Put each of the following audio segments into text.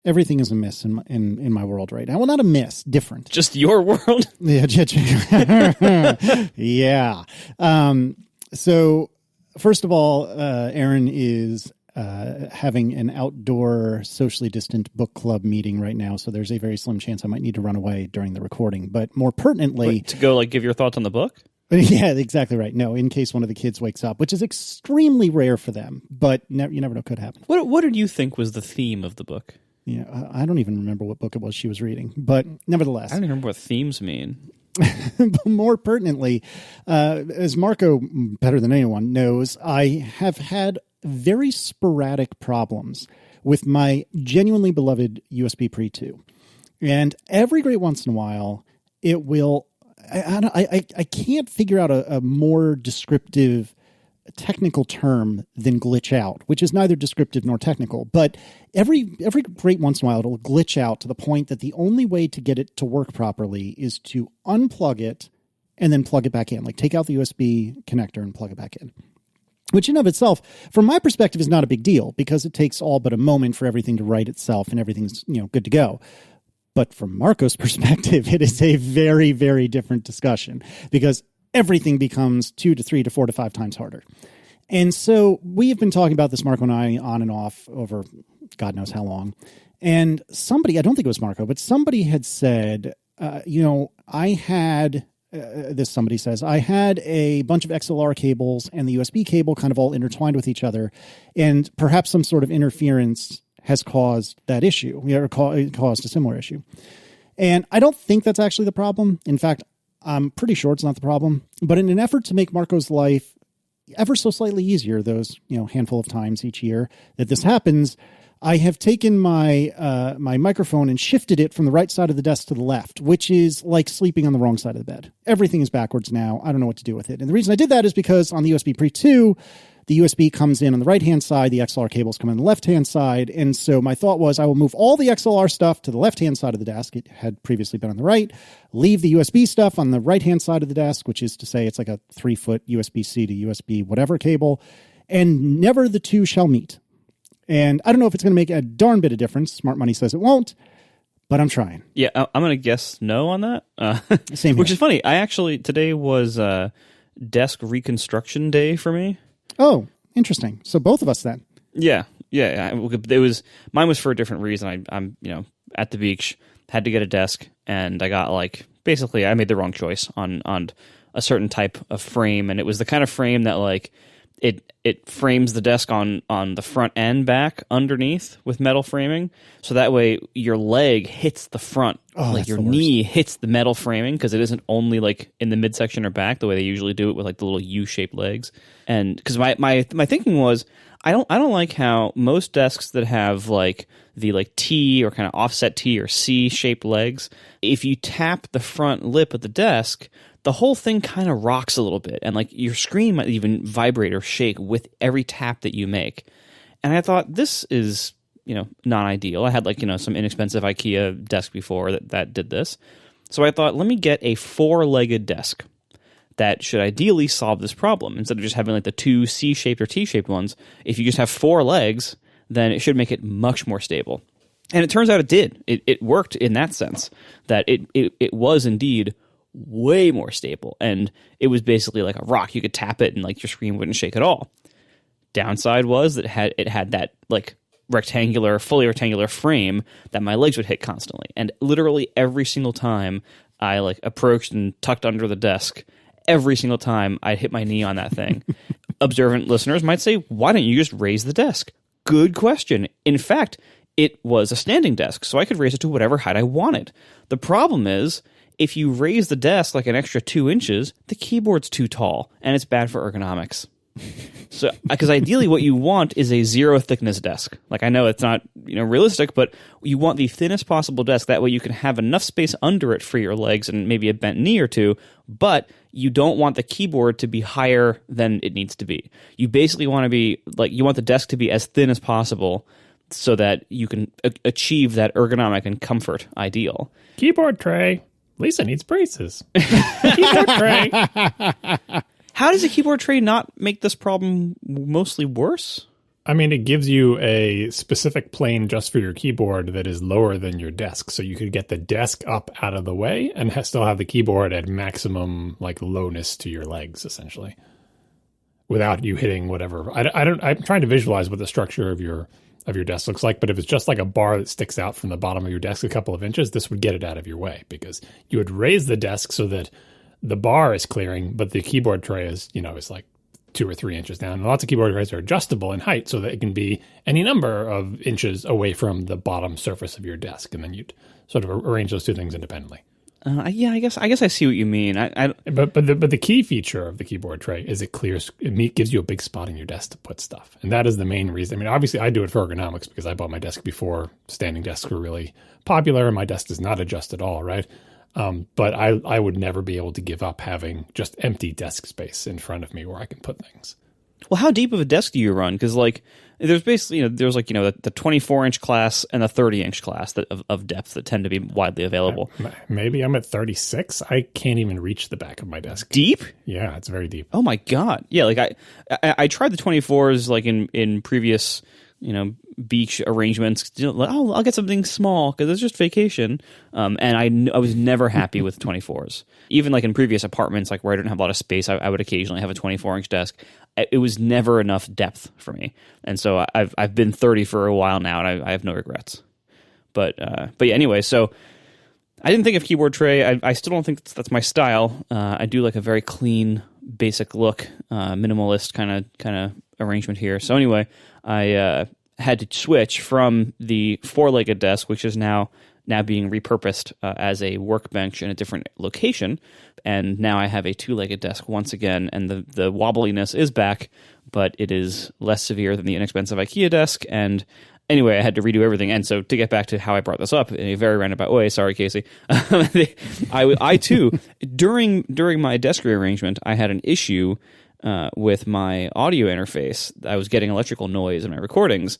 Everything is a miss in my world right now. Well, not a miss, different. Just your world? Yeah. Yeah. So first of all, Aaron is having an outdoor socially distant book club meeting right now. So there's a very slim chance I might need to run away during the recording. But more pertinently... Wait, to go give your thoughts on the book? Yeah, exactly right. No, in case one of the kids wakes up, which is extremely rare for them, but you never know, could happen. What did you think was the theme of the book? Yeah, I don't even remember what book it was she was reading, but nevertheless. I don't even remember what themes mean. But more pertinently, as Marco, better than anyone, knows, I have had very sporadic problems with my genuinely beloved USB Pre 2. And every great once in a while, it will... I can't figure out a more descriptive technical term than glitch out, which is neither descriptive nor technical. But every great once in a while, it'll glitch out to the point that the only way to get it to work properly is to unplug it and then plug it back in. Like take out the USB connector and plug it back in. Which in of itself, from my perspective, is not a big deal because it takes all but a moment for everything to right itself and everything's good to go. But from Marco's perspective, it is a very, very different discussion because everything becomes 2 to 3 to 4 to 5 times harder. And so we have been talking about this, Marco and I, on and off over God knows how long. And somebody, I don't think it was Marco, but somebody had said, I had, somebody says, I had a bunch of XLR cables and the USB cable kind of all intertwined with each other. And perhaps some sort of interference has caused that issue, or caused a similar issue. And I don't think that's actually the problem. In fact, I'm pretty sure it's not the problem. But in an effort to make Marco's life ever so slightly easier, those handful of times each year that this happens, I have taken my my microphone and shifted it from the right side of the desk to the left, which is like sleeping on the wrong side of the bed. Everything is backwards now. I don't know what to do with it. And the reason I did that is because on the USB Pre 2, the USB comes in on the right-hand side, the XLR cables come in on the left-hand side, and so my thought was I will move all the XLR stuff to the left-hand side of the desk. It had previously been on the right. Leave the USB stuff on the right-hand side of the desk, which is to say it's like a 3-foot USB-C to USB whatever cable, and never the two shall meet. And I don't know if it's going to make a darn bit of difference. Smart Money says it won't, but I'm trying. Yeah, I'm going to guess no on that. Same here. Which is funny. Today was desk reconstruction day for me. Oh, interesting. So both of us then. Yeah. It was mine was for a different reason. I'm at the beach, had to get a desk, and I got basically I made the wrong choice on a certain type of frame, and it was the kind of frame that it frames the desk on the front and back underneath with metal framing, so that way your leg hits the front, your knee hits the metal framing, because it isn't only in the midsection or back the way they usually do it with the little U-shaped legs. And because my thinking was I don't like how most desks that have the T or kind of offset T or C shaped legs, if you tap the front lip of the desk, the whole thing kind of rocks a little bit, and your screen might even vibrate or shake with every tap that you make. And I thought, this is, not ideal. I had some inexpensive IKEA desk before that did this. So I thought, let me get a 4-legged desk that should ideally solve this problem. Instead of just having the 2 C-shaped or T-shaped ones, if you just have 4 legs, then it should make it much more stable. And it turns out it did. It worked in that sense, that it was indeed way more stable, and it was basically like a rock. You could tap it and your screen wouldn't shake at all. Downside was that it had that fully rectangular frame that my legs would hit constantly, and literally every single time I approached and tucked under the desk, every single time I'd hit my knee on that thing. Observant listeners might say, why don't you just raise the desk? Good question. In fact, it was a standing desk, so I could raise it to whatever height I wanted. The problem is, if you raise the desk an extra 2 inches, the keyboard's too tall, and it's bad for ergonomics. So, because ideally what you want is a 0 thickness desk. I know it's not realistic, but you want the thinnest possible desk. That way you can have enough space under it for your legs and maybe a bent knee or two, but you don't want the keyboard to be higher than it needs to be. You basically want to be, you want the desk to be as thin as possible so that you can achieve that ergonomic and comfort ideal. Keyboard tray. Lisa needs braces. Keyboard tray. How does a keyboard tray not make this problem mostly worse? I mean, it gives you a specific plane just for your keyboard that is lower than your desk. So you could get the desk up out of the way and still have the keyboard at maximum like lowness to your legs, essentially, without you hitting whatever. I'm trying to visualize what the structure of your desk looks like, but if it's just like a bar that sticks out from the bottom of your desk a couple of inches, this would get it out of your way because you would raise the desk so that the bar is clearing, but the keyboard tray is like 2 or 3 inches down. And lots of keyboard trays are adjustable in height so that it can be any number of inches away from the bottom surface of your desk. And then you'd sort of arrange those two things independently. Yeah, I guess I see what you mean. But the key feature of the keyboard tray is it gives you a big spot in your desk to put stuff. And that is the main reason. I mean, obviously I do it for ergonomics because I bought my desk before standing desks were really popular and my desk does not adjust at all, right? But I would never be able to give up having just empty desk space in front of me where I can put things. Well, how deep of a desk do you run? Because there's basically the 24-inch class and the 30-inch class of depth that tend to be widely available. Maybe I'm at 36. I can't even reach the back of my desk. Deep? Yeah, it's very deep. Oh my god! Yeah, I tried the 24s in previous beach arrangements. I'll get something small because it's just vacation. And I was never happy with 24s. Even in previous apartments, where I didn't have a lot of space, I would occasionally have a 24-inch desk. It was never enough depth for me, and so I've been 30 for a while now, and I have no regrets. But yeah, anyway, so I didn't think of keyboard tray. I still don't think that's my style. I do like a very clean, basic look, minimalist kind of arrangement here. So anyway, I had to switch from the 4-legged desk, which is now being repurposed as a workbench in a different location, and now I have a 2-legged desk once again, and the wobbliness is back, but it is less severe than the inexpensive IKEA desk, and anyway, I had to redo everything. And so to get back to how I brought this up in a very roundabout way, sorry, Casey, I too, during my desk rearrangement, I had an issue with my audio interface. I was getting electrical noise in my recordings,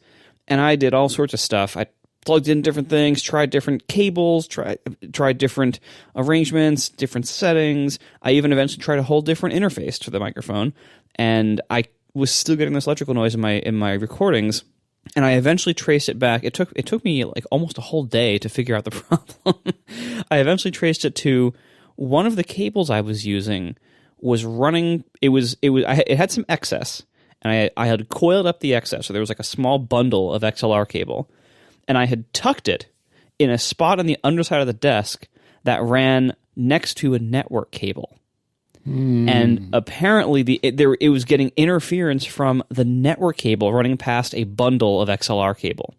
and I did all sorts of stuff. I plugged in different things, tried different cables, tried different arrangements, different settings. I even eventually tried a whole different interface to the microphone, and I was still getting this electrical noise in my recordings. And I eventually traced it back. It took me almost a whole day to figure out the problem. I eventually traced it to one of the cables I was using was running. It had some excess, and I had coiled up the excess. So there was a small bundle of XLR cable, and I had tucked it in a spot on the underside of the desk that ran next to a network cable. And apparently it was getting interference from the network cable running past a bundle of XLR cable.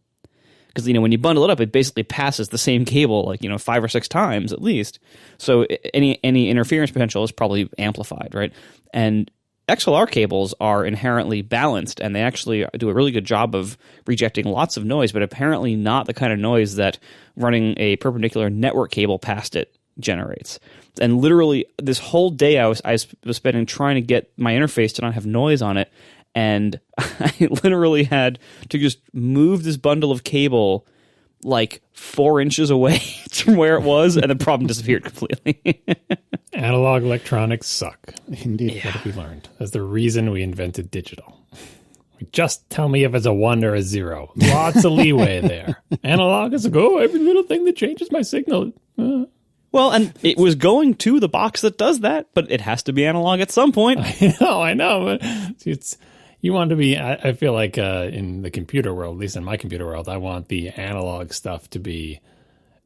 Because when you bundle it up, it basically passes the same cable 5 or 6 times at least. So any interference potential is probably amplified, right? And XLR cables are inherently balanced, and they actually do a really good job of rejecting lots of noise, but apparently not the kind of noise that running a perpendicular network cable past it generates. And literally this whole day I was spending trying to get my interface to not have noise on it, and I literally had to just move this bundle of cable 4 inches away from where it was, and the problem disappeared completely. Analog electronics suck. Indeed. What have we learned? That's the reason we invented digital. Just tell me if it's a 1 or a 0. Lots of leeway there. Analog is every little thing that changes my signal. Well, and it was going to the box that does that, but it has to be analog at some point. I know. But you want to be, I feel like in the computer world, at least in my computer world, I want the analog stuff to be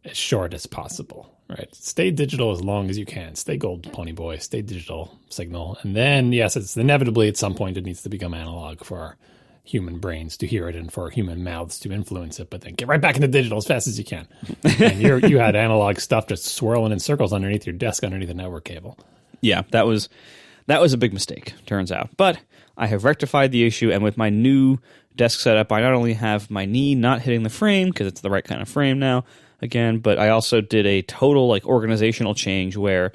as short as possible, right? Stay digital as long as you can. Stay gold, pony boy. Stay digital signal. And then, yes, it's inevitably at some point it needs to become analog for our human brains to hear it and for human mouths to influence it, but then get right back into digital as fast as you can. And you had analog stuff just swirling in circles underneath your desk, underneath the network cable. Yeah, that was a big mistake, turns out. But I have rectified the issue, and with my new desk setup, I not only have my knee not hitting the frame, because it's the right kind of frame now, again, but I also did a total organizational change where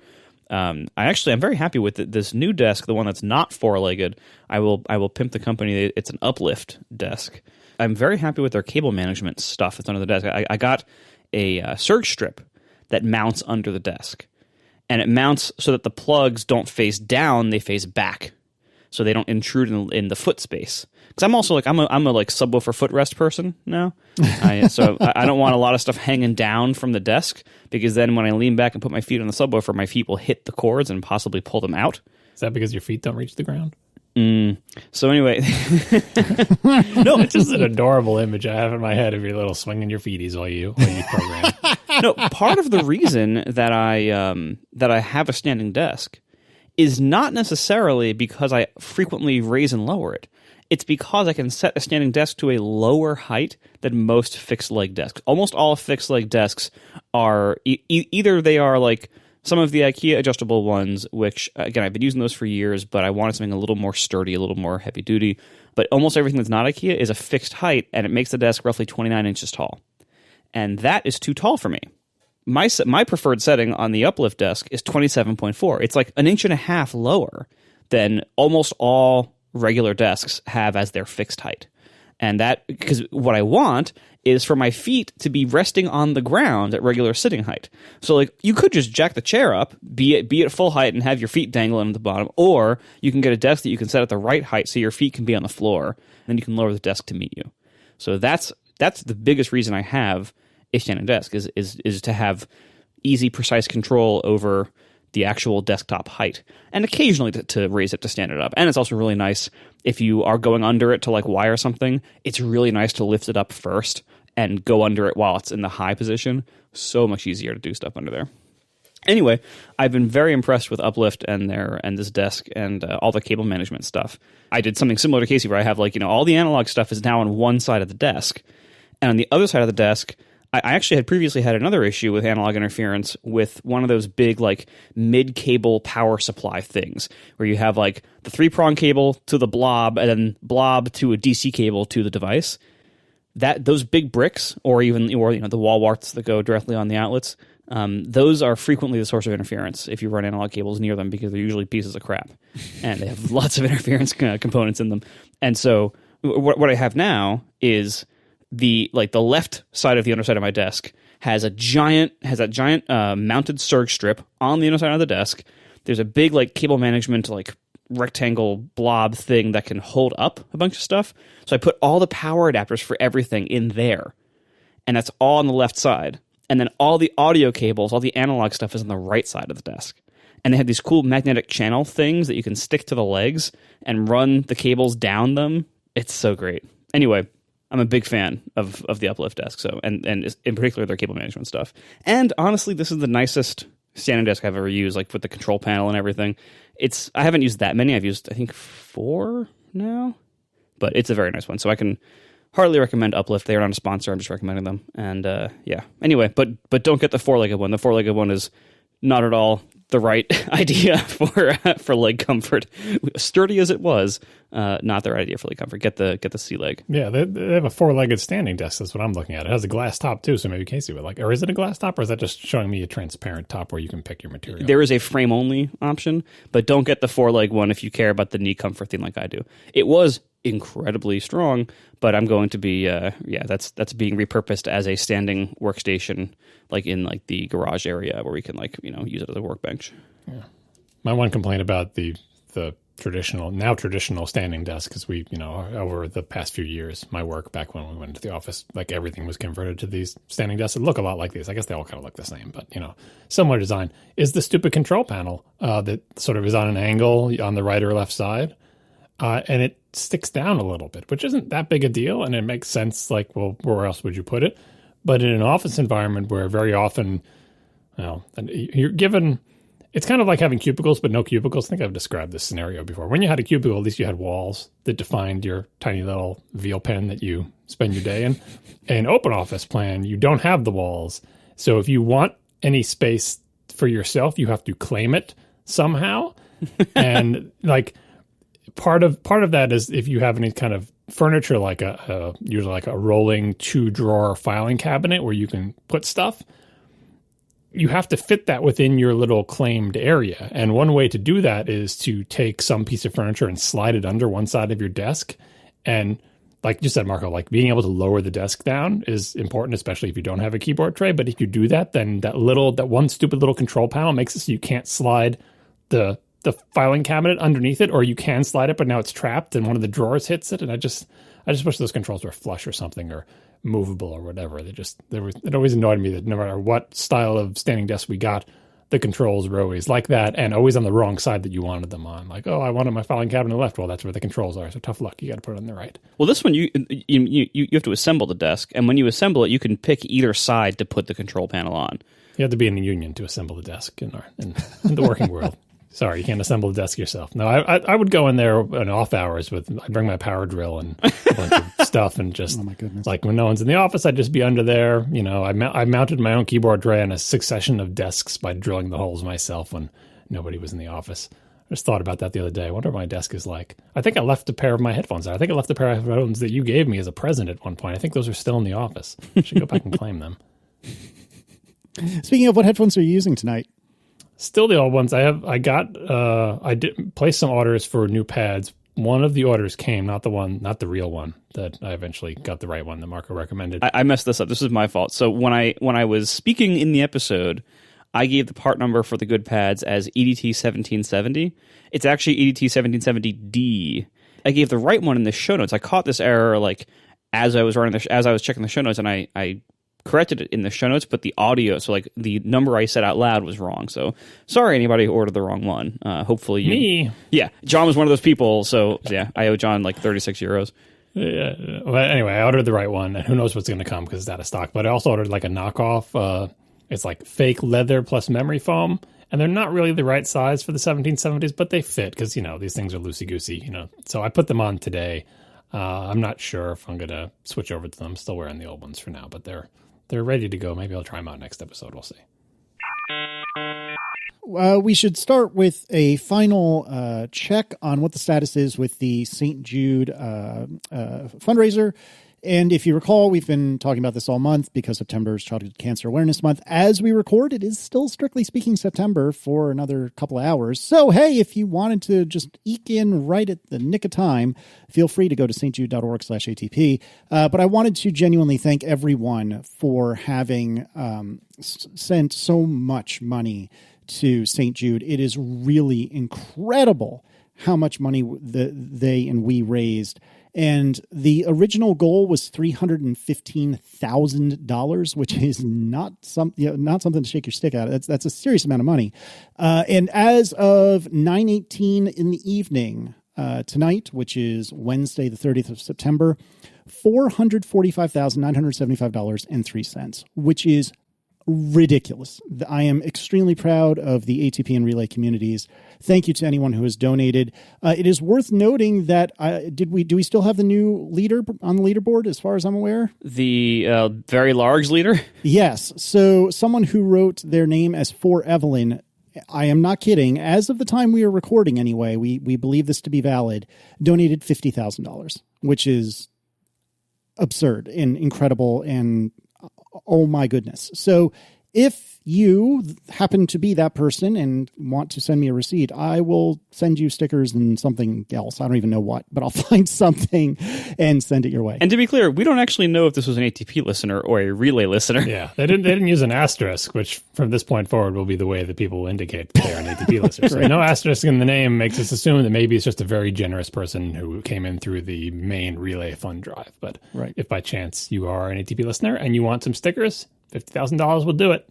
I'm very happy with this new desk, the one that's not 4-legged. I will pimp the company. It's an uplift desk. I'm very happy with their cable management stuff that's under the desk. I got a surge strip that mounts under the desk, and it mounts so that the plugs don't face down; they face back, so they don't intrude in the foot space. because I'm also like I'm a like subwoofer footrest person now, so I don't want a lot of stuff hanging down from the desk, because then when I lean back and put my feet on the subwoofer, my feet will hit the cords and possibly pull them out. Is that because your feet don't reach the ground? So anyway, no, it's just an adorable image I have in my head of your little swinging your feeties while you program. No, part of the reason that I have a standing desk is not necessarily because I frequently raise and lower it. It's because I can set a standing desk to a lower height than most fixed leg desks. Almost all fixed leg desks are either they are like some of the IKEA adjustable ones, which, again, I've been using those for years, but I wanted something a little more sturdy, a little more heavy duty. But almost everything that's not IKEA is a fixed height, and it makes the desk roughly 29 inches tall. And that is too tall for me. My preferred setting on the uplift desk is 27.4. It's like an inch and a half lower than almost all regular desks have as their fixed height. And that, because what I want is for my feet to be resting on the ground at regular sitting height. So like you could just jack the chair up, be at full height and have your feet dangling at the bottom, or you can get a desk that you can set at the right height so your feet can be on the floor, and then you can lower the desk to meet you. So that's the biggest reason I have a standing desk is to have easy, precise control over the actual desktop height, and occasionally to raise it to stand it up. And it's also really nice if you are going under it to like wire something. It's really nice to lift it up first and go under it while it's in the high position. So much easier to do stuff under there. Anyway, I've been very impressed with Uplift and this desk and all the cable management stuff. I did something similar to Casey, where I have like, all the analog stuff is now on one side of the desk, and on the other side of the desk, I actually had previously had another issue with analog interference with one of those big like mid-cable power supply things where you have like the 3-prong cable to the blob and then blob to a DC cable to the device. Those big bricks or the wall warts that go directly on the outlets, those are frequently the source of interference if you run analog cables near them, because they're usually pieces of crap and they have lots of interference components in them. And so what I have now is the left side of the underside of my desk has that giant mounted surge strip on the underside of the desk. There's a big like cable management like rectangle blob thing that can hold up a bunch of stuff. So I put all the power adapters for everything in there, and that's all on the left side. And then all the audio cables, all the analog stuff is on the right side of the desk. And they have these cool magnetic channel things that you can stick to the legs and run the cables down them. It's so great. Anyway, I'm a big fan of the Uplift desk, so and in particular their cable management stuff. And honestly, this is the nicest standing desk I've ever used, like with the control panel and everything. I haven't used that many. I've used I think 4 now, but it's a very nice one. So I can hardly recommend Uplift. They are not a sponsor. I'm just recommending them. And yeah. Anyway, but don't get the 4-legged one. The 4-legged one is not at all the right idea for leg comfort. Sturdy as it was, not the right idea for leg comfort. Get the C leg. Yeah, they have a 4-legged standing desk. That's what I'm looking at. It has a glass top too, so maybe Casey would like. Or is it a glass top, or is that just showing me a transparent top where you can pick your material? There is a frame only option, but don't get the 4-leg one if you care about the knee comfort thing like I do. It was incredibly strong, but I'm going to be that's being repurposed as a standing workstation, like in like the garage area where we can use it as a workbench. Yeah. My one complaint about the traditional standing desk is we over the past few years, my work back when we went into the office, like everything was converted to these standing desks that look a lot like these. I guess they all kind of look the same, but similar design is the stupid control panel that sort of is on an angle on the right or left side. And it sticks down a little bit, which isn't that big a deal. And it makes sense, like, well, where else would you put it? But in an office environment where very often, you're given, it's kind of like having cubicles, but no cubicles. I think I've described this scenario before. When you had a cubicle, at least you had walls that defined your tiny little veal pen that you spend your day in. In open office plan, you don't have the walls. So if you want any space for yourself, you have to claim it somehow. And like, part of that is if you have any kind of furniture, like usually like a rolling 2-drawer filing cabinet where you can put stuff, you have to fit that within your little claimed area. And one way to do that is to take some piece of furniture and slide it under one side of your desk. And like you said, Marco, like being able to lower the desk down is important, especially if you don't have a keyboard tray. But if you do that, then that one stupid little control panel makes it so you can't slide the the filing cabinet underneath it, or you can slide it, but now it's trapped and one of the drawers hits it. And I just wish those controls were flush or something, or movable or whatever. It always annoyed me that no matter what style of standing desk we got, the controls were always like that and always on the wrong side that you wanted them on. Like, oh, I wanted my filing cabinet on the left. Well, that's where the controls are. So tough luck. You got to put it on the right. Well, this one, you have to assemble the desk. And when you assemble it, you can pick either side to put the control panel on. You have to be in the union to assemble the desk in the working world. Sorry, you can't assemble the desk yourself. No, I would go in there in off hours I'd bring my power drill and a bunch of stuff and just, oh my goodness. Like when no one's in the office, I'd just be under there. You know, I mounted my own keyboard tray on a succession of desks by drilling the holes myself when nobody was in the office. I just thought about that the other day. I wonder what my desk is like. I think I left a pair of my headphones there. I think I left a pair of headphones that you gave me as a present at one point. I think those are still in the office. I should go back and claim them. Speaking of, what headphones are you using tonight? Still the old ones. I did place some orders for new pads. One of the orders came, not the real one that I eventually got the right one that Marco recommended. I messed this up. This is my fault. So when I was speaking in the episode, I gave the part number for the good pads as EDT 1770. It's actually EDT 1770D. I gave the right one in the show notes. I caught this error like as I was checking the show notes, and I corrected it in the show notes, but the audio, so like the number I said out loud was wrong. So sorry, anybody who ordered the wrong one. Hopefully me. Yeah, John was one of those people. So yeah, I owe John like 36 euros. Yeah. Well, anyway, I ordered the right one, and who knows what's going to come because it's out of stock. But I also ordered like a knockoff. It's like fake leather plus memory foam, and they're not really the right size for the 1770s, but they fit because these things are loosey goosey. So I put them on today. I'm not sure if I'm going to switch over to them. I'm still wearing the old ones for now, but they're ready to go. Maybe I'll try them out next episode. We'll see. We should start with a final check on what the status is with the St. Jude fundraiser. And if you recall, we've been talking about this all month because September is Childhood Cancer Awareness Month. As we record, it is still, strictly speaking, September for another couple of hours. So, hey, if you wanted to just eke in right at the nick of time, feel free to go to stjude.org/ATP. But I wanted to genuinely thank everyone for having sent so much money to St. Jude. It is really incredible how much money they and we raised. And the original goal was $315,000, which is not something to shake your stick at. That's a serious amount of money. And as of 9:18 in the evening tonight, which is Wednesday, the 30th of September, $445,975.03, which is ridiculous. I am extremely proud of the ATP and Relay communities. Thank you to anyone who has donated. It is worth noting that do we still have the new leader on the leaderboard as far as I'm aware? The very large leader? Yes. So someone who wrote their name as For Evelyn, I am not kidding, as of the time we are recording anyway, we believe this to be valid, donated $50,000, which is absurd and incredible and oh my goodness. So if you happen to be that person and want to send me a receipt, I will send you stickers and something else. I don't even know what, but I'll find something and send it your way. And to be clear, we don't actually know if this was an ATP listener or a Relay listener. Yeah, they didn't use an asterisk, which from this point forward will be the way that people will indicate they're an ATP listener. So no asterisk in the name makes us assume that maybe it's just a very generous person who came in through the main Relay fund drive. But if by chance you are an ATP listener and you want some stickers, $50,000 will do it.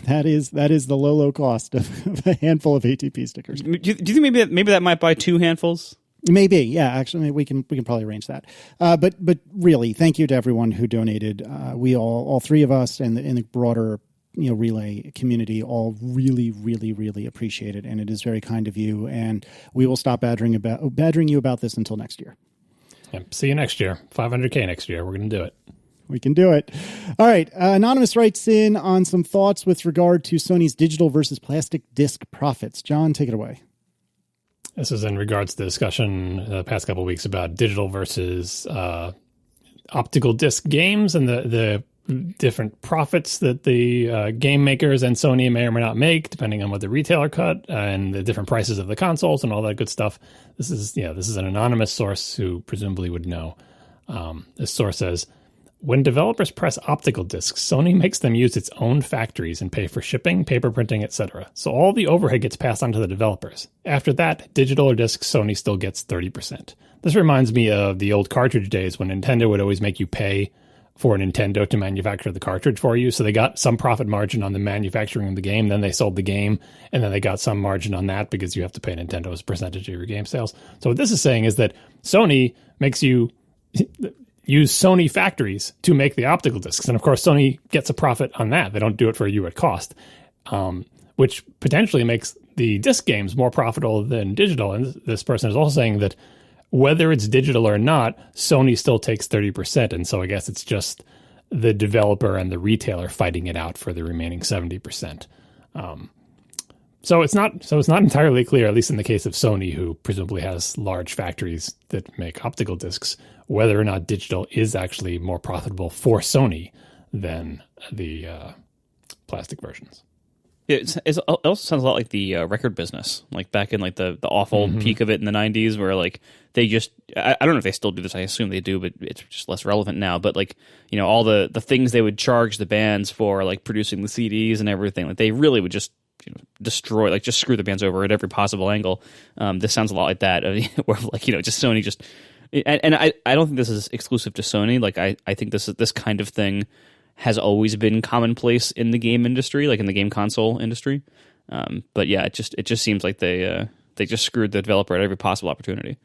That is the low cost of a handful of ATP stickers. Do you think maybe that might buy 2 handfuls? Maybe, yeah. Actually, we can probably arrange that. But really, thank you to everyone who donated. We all three of us and the broader Relay community all really, really, really appreciate it, and it is very kind of you. And we will stop badgering you about this until next year. Yep. See you next year. 500K next year. We're going to do it. We can do it. All right. Anonymous writes in on some thoughts with regard to Sony's digital versus plastic disc profits. John, take it away. This is in regards to the discussion the past couple of weeks about digital versus optical disc games and the different profits that the game makers and Sony may or may not make, depending on what the retailer cut and the different prices of the consoles and all that good stuff. This is an anonymous source who presumably would know. This source says, when developers press optical discs, Sony makes them use its own factories and pay for shipping, paper printing, etc. So all the overhead gets passed on to the developers. After that, digital or disc, Sony still gets 30%. This reminds me of the old cartridge days when Nintendo would always make you pay for Nintendo to manufacture the cartridge for you. So they got some profit margin on the manufacturing of the game. Then they sold the game, and then they got some margin on that because you have to pay Nintendo's percentage of your game sales. So what this is saying is that Sony makes you use Sony factories to make the optical discs. And of course, Sony gets a profit on that. They don't do it for you at cost, which potentially makes the disc games more profitable than digital. And this person is also saying that whether it's digital or not, Sony still takes 30%. And so I guess it's just the developer and the retailer fighting it out for the remaining 70%. So it's not entirely clear, at least in the case of Sony, who presumably has large factories that make optical discs, whether or not digital is actually more profitable for Sony than the plastic versions. Yeah, it also sounds a lot like the record business, like back in like the awful peak of it in the 90s, where like they just, I don't know if they still do this, I assume they do, but it's just less relevant now, but like, you know, all the things they would charge the bands for like producing the CDs and everything, like they really would just, you know, destroy, like just screw the bands over at every possible angle. This sounds a lot like that, where like, you know, just Sony just, and I don't think this is exclusive to Sony. Like I think this kind of thing has always been commonplace in the game industry, like in the game console industry. But yeah, it just seems like they just screwed the developer at every possible opportunity.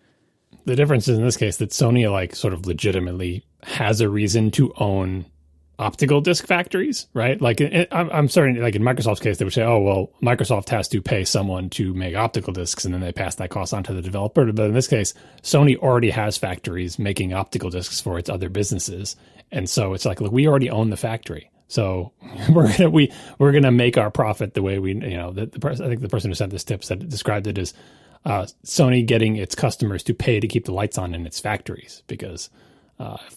The difference is in this case that Sony like sort of legitimately has a reason to own optical disc factories, right? Like I'm certain, like in Microsoft's case, they would say, oh, well, Microsoft has to pay someone to make optical discs, and then they pass that cost on to the developer. But in this case, Sony already has factories making optical discs for its other businesses. And so it's like, look, we already own the factory. So we're gonna make our profit the way we, you know, I think the person who sent this tip described it as Sony getting its customers to pay to keep the lights on in its factories, because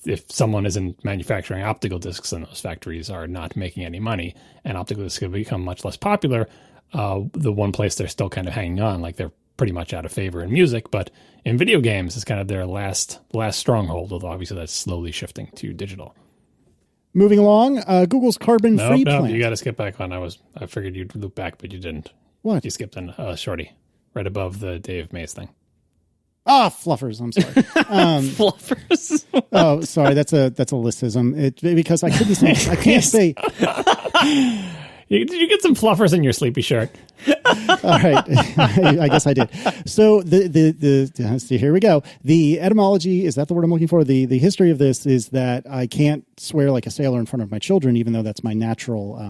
if someone isn't manufacturing optical discs and those factories are not making any money, and optical discs have become much less popular, the one place they're still kind of hanging on, like they're pretty much out of favor in music, but in video games is kind of their last stronghold, although obviously that's slowly shifting to digital. Moving along, Google's carbon-free plan. You got to skip back on. I figured you'd loop back, but you didn't. What? You skipped on Shorty, right above the Dave Mays thing. Fluffers. I'm sorry. Fluffers. Oh, sorry. That's a listism. Because I couldn't say. I can't say. Did you get some fluffers in your sleepy shirt? All right. I guess I did. So see, here we go. The etymology, is that the word I'm looking for? The history of this is that I can't swear like a sailor in front of my children, even though that's my natural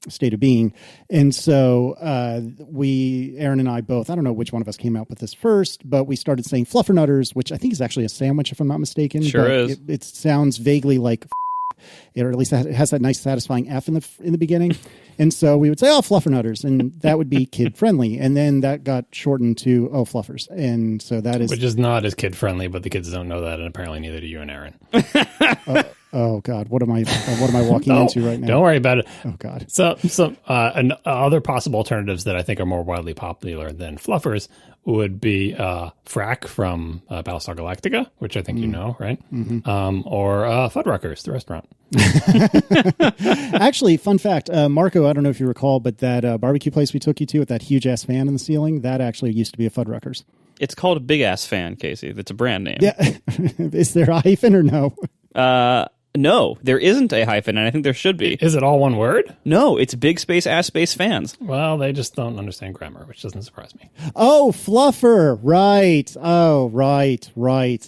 state of being. And so Aaron and I both, I don't know which one of us came out with this first, but we started saying fluffernutters, which I think is actually a sandwich, if I'm not mistaken. Sure but is. It sounds vaguely like, or at least it has that nice satisfying F in the beginning. And so we would say, oh, fluffernutters, and that would be kid friendly. And then that got shortened to, oh, fluffers. And so that is, which is not as kid friendly, but the kids don't know that, and apparently neither do you and Aaron. Oh God, what am I walking into right now? Don't worry about it. Oh God. So other possible alternatives that I think are more widely popular than fluffers would be Frack from Battlestar Galactica, which I think you know, right? Mm-hmm. Or Fuddruckers, the restaurant. Actually, fun fact, Marco, I don't know if you recall, but that barbecue place we took you to with that huge ass fan in the ceiling, that actually used to be a Fuddruckers. It's called a Big Ass Fan, Casey. That's a brand name. Yeah. Is there a hyphen or no? No, there isn't a hyphen, and I think there should be. Is it all one word? No, it's big space ass space fans. Well, they just don't understand grammar, which doesn't surprise me. Oh, fluffer. Right. Oh, right.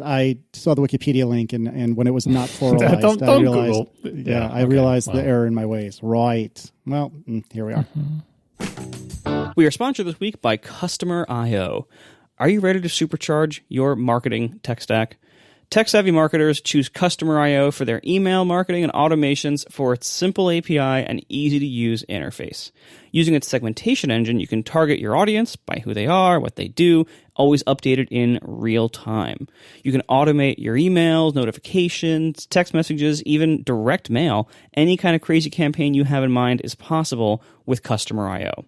I saw the Wikipedia link, and when it was not pluralized, don't I realized, Google. I realized the error in my ways. Right. Well, here we are. We are sponsored this week by Customer.io. Are you ready to supercharge your marketing tech stack? Tech-savvy marketers choose Customer.io for their email marketing and automations for its simple API and easy-to-use interface. Using its segmentation engine, you can target your audience by who they are, what they do, always updated in real time. You can automate your emails, notifications, text messages, even direct mail. Any kind of crazy campaign you have in mind is possible with Customer.io.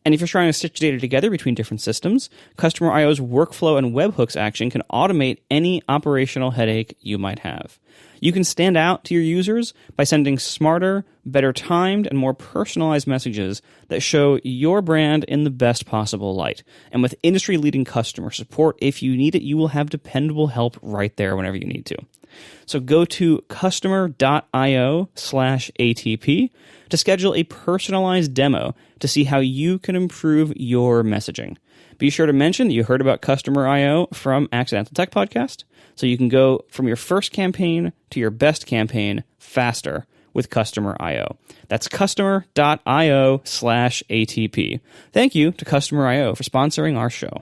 And if you're trying to stitch data together between different systems, Customer I/O's workflow and webhooks action can automate any operational headache you might have. You can stand out to your users by sending smarter, better timed, and more personalized messages that show your brand in the best possible light. And with industry-leading customer support, if you need it, you will have dependable help right there whenever you need to. So go to customer.io/ATP to schedule a personalized demo to see how you can improve your messaging. Be sure to mention that you heard about Customer I/O from Accidental Tech Podcast, so you can go from your first campaign to your best campaign faster with Customer I/O. That's customer.io/ATP. Thank you to Customer I/O for sponsoring our show.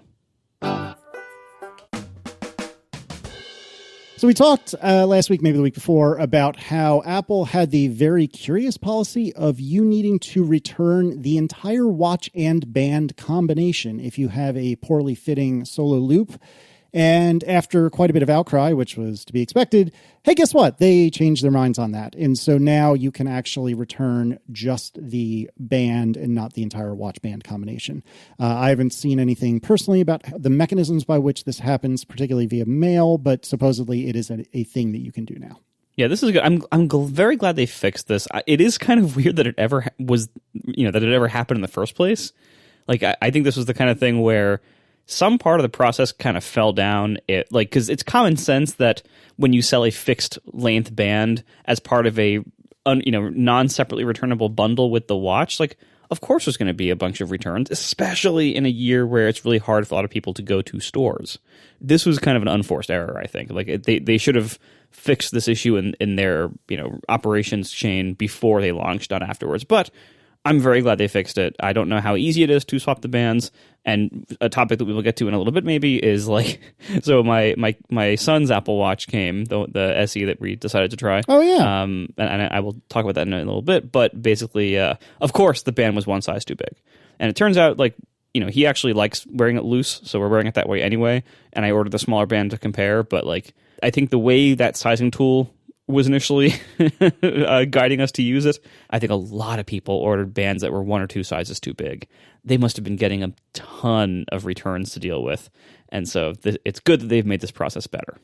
So we talked last week, maybe the week before, about how Apple had the very curious policy of you needing to return the entire watch and band combination if you have a poorly fitting solo loop. And after quite a bit of outcry, which was to be expected, hey, guess what? They changed their minds on that. And so now you can actually return just the band and not the entire watch band combination. I haven't seen anything personally about the mechanisms by which this happens, particularly via mail, but supposedly it is a thing that you can do now. Yeah, this is good. I'm very glad they fixed this. It is kind of weird that it ever was, that it ever happened in the first place. Like, I think this was the kind of thing where some part of the process kind of fell down. Because it's common sense that when you sell a fixed length band as part of a non-separately returnable bundle with the watch, like, of course there's going to be a bunch of returns, especially in a year where it's really hard for a lot of people to go to stores. This was kind of an unforced error, I think. Like, they should have fixed this issue in their operations chain before they launched, not afterwards. But I'm very glad they fixed it. I don't know how easy it is to swap the bands. And a topic that we will get to in a little bit maybe is like, so my son's Apple Watch came, the SE that we decided to try. Oh, yeah. And I will talk about that in a little bit. But basically, of course, the band was one size too big. And it turns out, like, he actually likes wearing it loose, so we're wearing it that way anyway. And I ordered the smaller band to compare. But, like, I think the way that sizing tool was initially guiding us to use it, I think a lot of people ordered bands that were one or two sizes too big. They must have been getting a ton of returns to deal with. And so it's good that they've made this process better.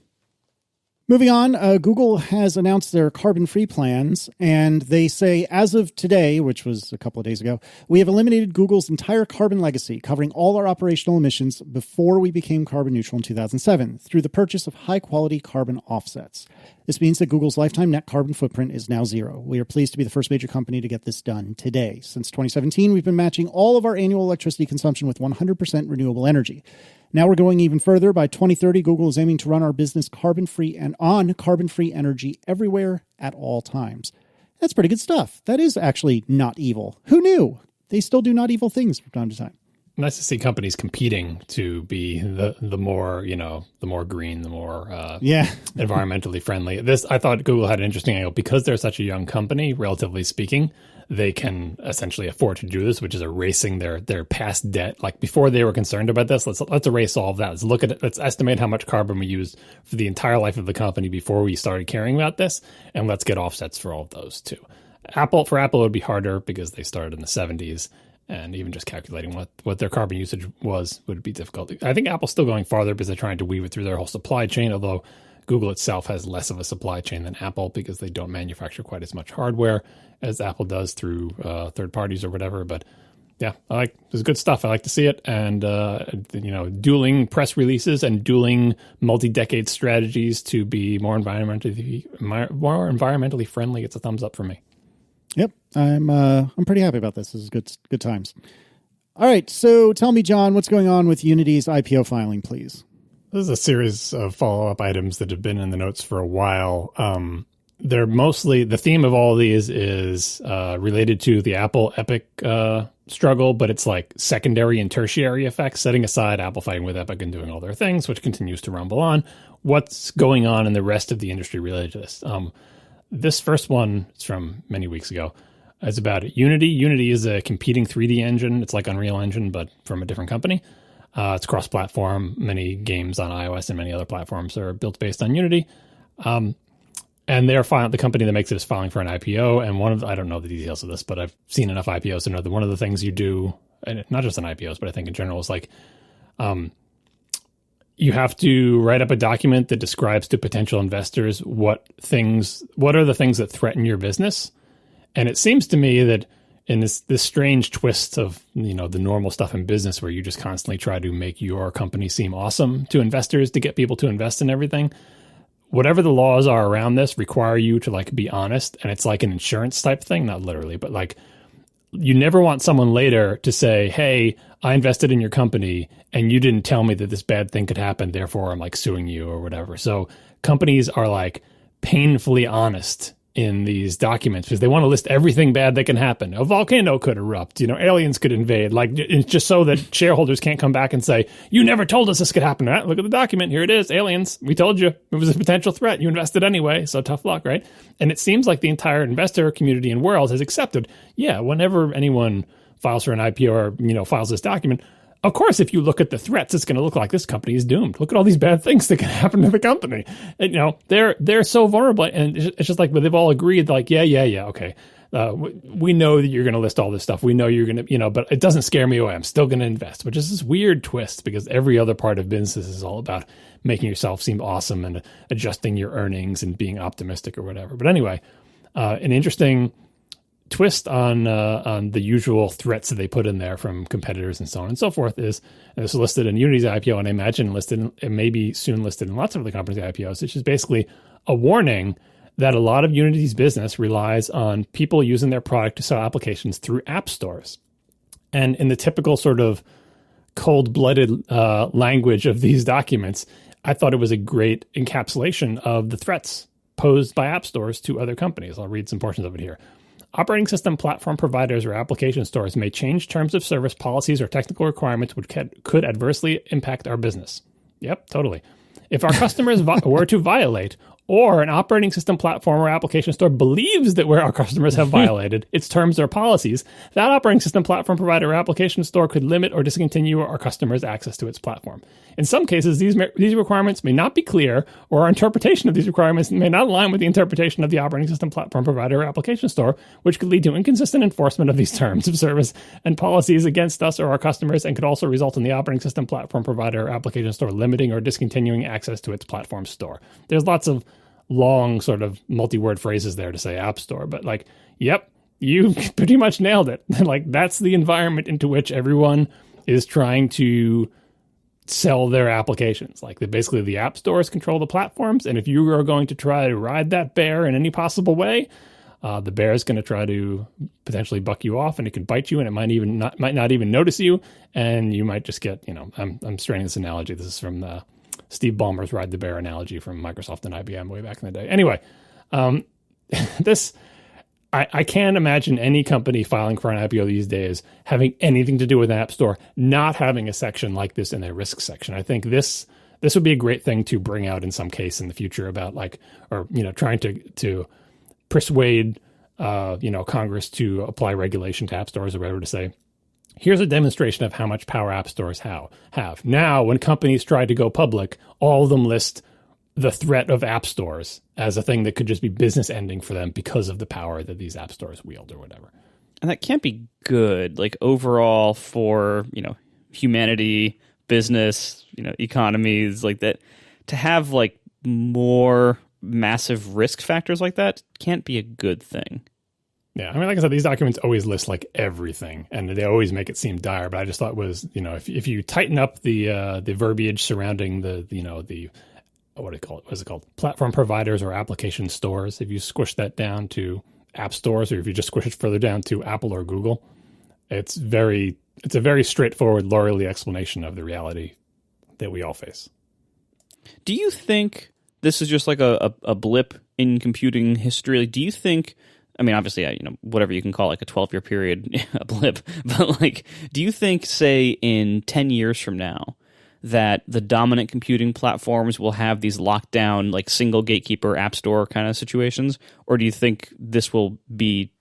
Moving on, Google has announced their carbon-free plans, and they say, as of today, which was a couple of days ago, we have eliminated Google's entire carbon legacy, covering all our operational emissions before we became carbon neutral in 2007, through the purchase of high-quality carbon offsets. This means that Google's lifetime net carbon footprint is now zero. We are pleased to be the first major company to get this done today. Since 2017, we've been matching all of our annual electricity consumption with 100% renewable energy. Now we're going even further. By 2030, Google is aiming to run our business carbon-free and on carbon-free energy everywhere at all times. That's pretty good stuff. That is actually not evil. Who knew? They still do not evil things from time to time. Nice to see companies competing to be the more, the more green, the more environmentally friendly. I thought Google had an interesting angle because they're such a young company, relatively speaking. They can essentially afford to do this, which is erasing their past debt. Like before they were concerned about this, let's erase all of that. Let's look at it. Let's estimate how much carbon we used for the entire life of the company before we started caring about this, and let's get offsets for all of those too. For Apple, it would be harder because they started in the 70s, and even just calculating what their carbon usage would be difficult. I think Apple's still going farther because they're trying to weave it through their whole supply chain, although Google itself has less of a supply chain than Apple because they don't manufacture quite as much hardware as Apple does through third parties or whatever. But yeah, there's good stuff. I like to see it. And, dueling press releases and dueling multi-decade strategies to be more environmentally friendly. It's a thumbs up for me. Yep. I'm pretty happy about this. This is good times. All right. So tell me, John, what's going on with Unity's IPO filing, please? This is a series of follow-up items that have been in the notes for a while. They're mostly, the theme of all of these is related to the Apple Epic struggle, but it's like secondary and tertiary effects, setting aside Apple fighting with Epic and doing all their things, which continues to rumble on. What's going on in the rest of the industry related to this? This first one is from many weeks ago. It's about Unity. Unity is a competing 3D engine. It's like Unreal Engine, but from a different company. It's cross-platform. Many games on iOS and many other platforms are built based on Unity. And the company that makes it is filing for an IPO. And I don't know the details of this, but I've seen enough IPOs to know that one of the things you do and not just on IPOs, but I think in general, is like, you have to write up a document that describes to potential investors what are the things that threaten your business. And it seems to me that in this strange twist of, the normal stuff in business where you just constantly try to make your company seem awesome to investors to get people to invest in everything, whatever the laws are around this require you to like be honest. And it's like an insurance type thing, not literally, but like you never want someone later to say, hey, I invested in your company and you didn't tell me that this bad thing could happen, therefore I'm like suing you or whatever. So companies are like painfully honest in these documents because they want to list everything bad that can happen. A volcano could erupt, aliens could invade, like it's just so that shareholders can't come back and say, you never told us this could happen. Look at the document. Here it is. Aliens. We told you it was a potential threat. You invested anyway. So tough luck, right? And it seems like the entire investor community and world has accepted, whenever anyone files for an IPO or, files this document, of course, if you look at the threats, it's going to look like this company is doomed. Look at all these bad things that can happen to the company. And, they're so vulnerable. And it's just like, but they've all agreed, like, okay. We know that you're going to list all this stuff. We know you're going to, but it doesn't scare me away. I'm still going to invest, which is this weird twist because every other part of business is all about making yourself seem awesome and adjusting your earnings and being optimistic or whatever. But anyway, an interesting twist on the usual threats that they put in there from competitors and so on and so forth is, and this is listed in Unity's IPO, and I imagine it may be soon listed in lots of other companies' IPOs, which is basically a warning that a lot of Unity's business relies on people using their product to sell applications through app stores. And in the typical sort of cold-blooded language of these documents, I thought it was a great encapsulation of the threats posed by app stores to other companies. I'll read some portions of it here. Operating system platform providers or application stores may change terms of service, policies, or technical requirements which could adversely impact our business. Yep, totally. If our customers were to violate, or an operating system platform or application store believes that where our customers have violated its terms or policies, that operating system platform provider or application store could limit or discontinue our customers' access to its platform. In some cases, these requirements may not be clear, or our interpretation of these requirements may not align with the interpretation of the operating system platform provider or application store, which could lead to inconsistent enforcement of these terms of service and policies against us or our customers, and could also result in the operating system platform provider or application store limiting or discontinuing access to its platform store. There's lots of long sort of multi-word phrases there to say app store, but like, yep, you pretty much nailed it. Like that's the environment into which everyone is trying to sell their applications. Like basically the app stores control the platforms. And if you are going to try to ride that bear in any possible way, the bear is going to try to potentially buck you off, and it could bite you, and it might not even notice you. And you might just get, I'm straining this analogy. This is from the Steve Ballmer's Ride the Bear analogy from Microsoft and IBM way back in the day. Anyway, I can't imagine any company filing for an IPO these days having anything to do with an app store, not having a section like this in their risk section. I think this would be a great thing to bring out in some case in the future about trying to persuade, Congress to apply regulation to app stores or whatever, to say, here's a demonstration of how much power app stores have. Now, when companies try to go public, all of them list the threat of app stores as a thing that could just be business ending for them because of the power that these app stores wield or whatever. And that can't be good, like overall for, humanity, business, economies like that. To have like more massive risk factors like that can't be a good thing. Yeah, I mean, like I said, these documents always list like everything, and they always make it seem dire. But I just thought it was, if you tighten up the verbiage surrounding the what do you call it? What is it called? Platform providers or application stores. If you squish that down to app stores, or if you just squish it further down to Apple or Google, it's a very straightforward, lawyerly explanation of the reality that we all face. Do you think this is just like a blip in computing history? Like, do you think? I mean, obviously, whatever you can call like a 12-year period, a blip. But like, do you think, say, in 10 years from now, that the dominant computing platforms will have these lockdown, like single gatekeeper app store kind of situations? Or do you think this will be,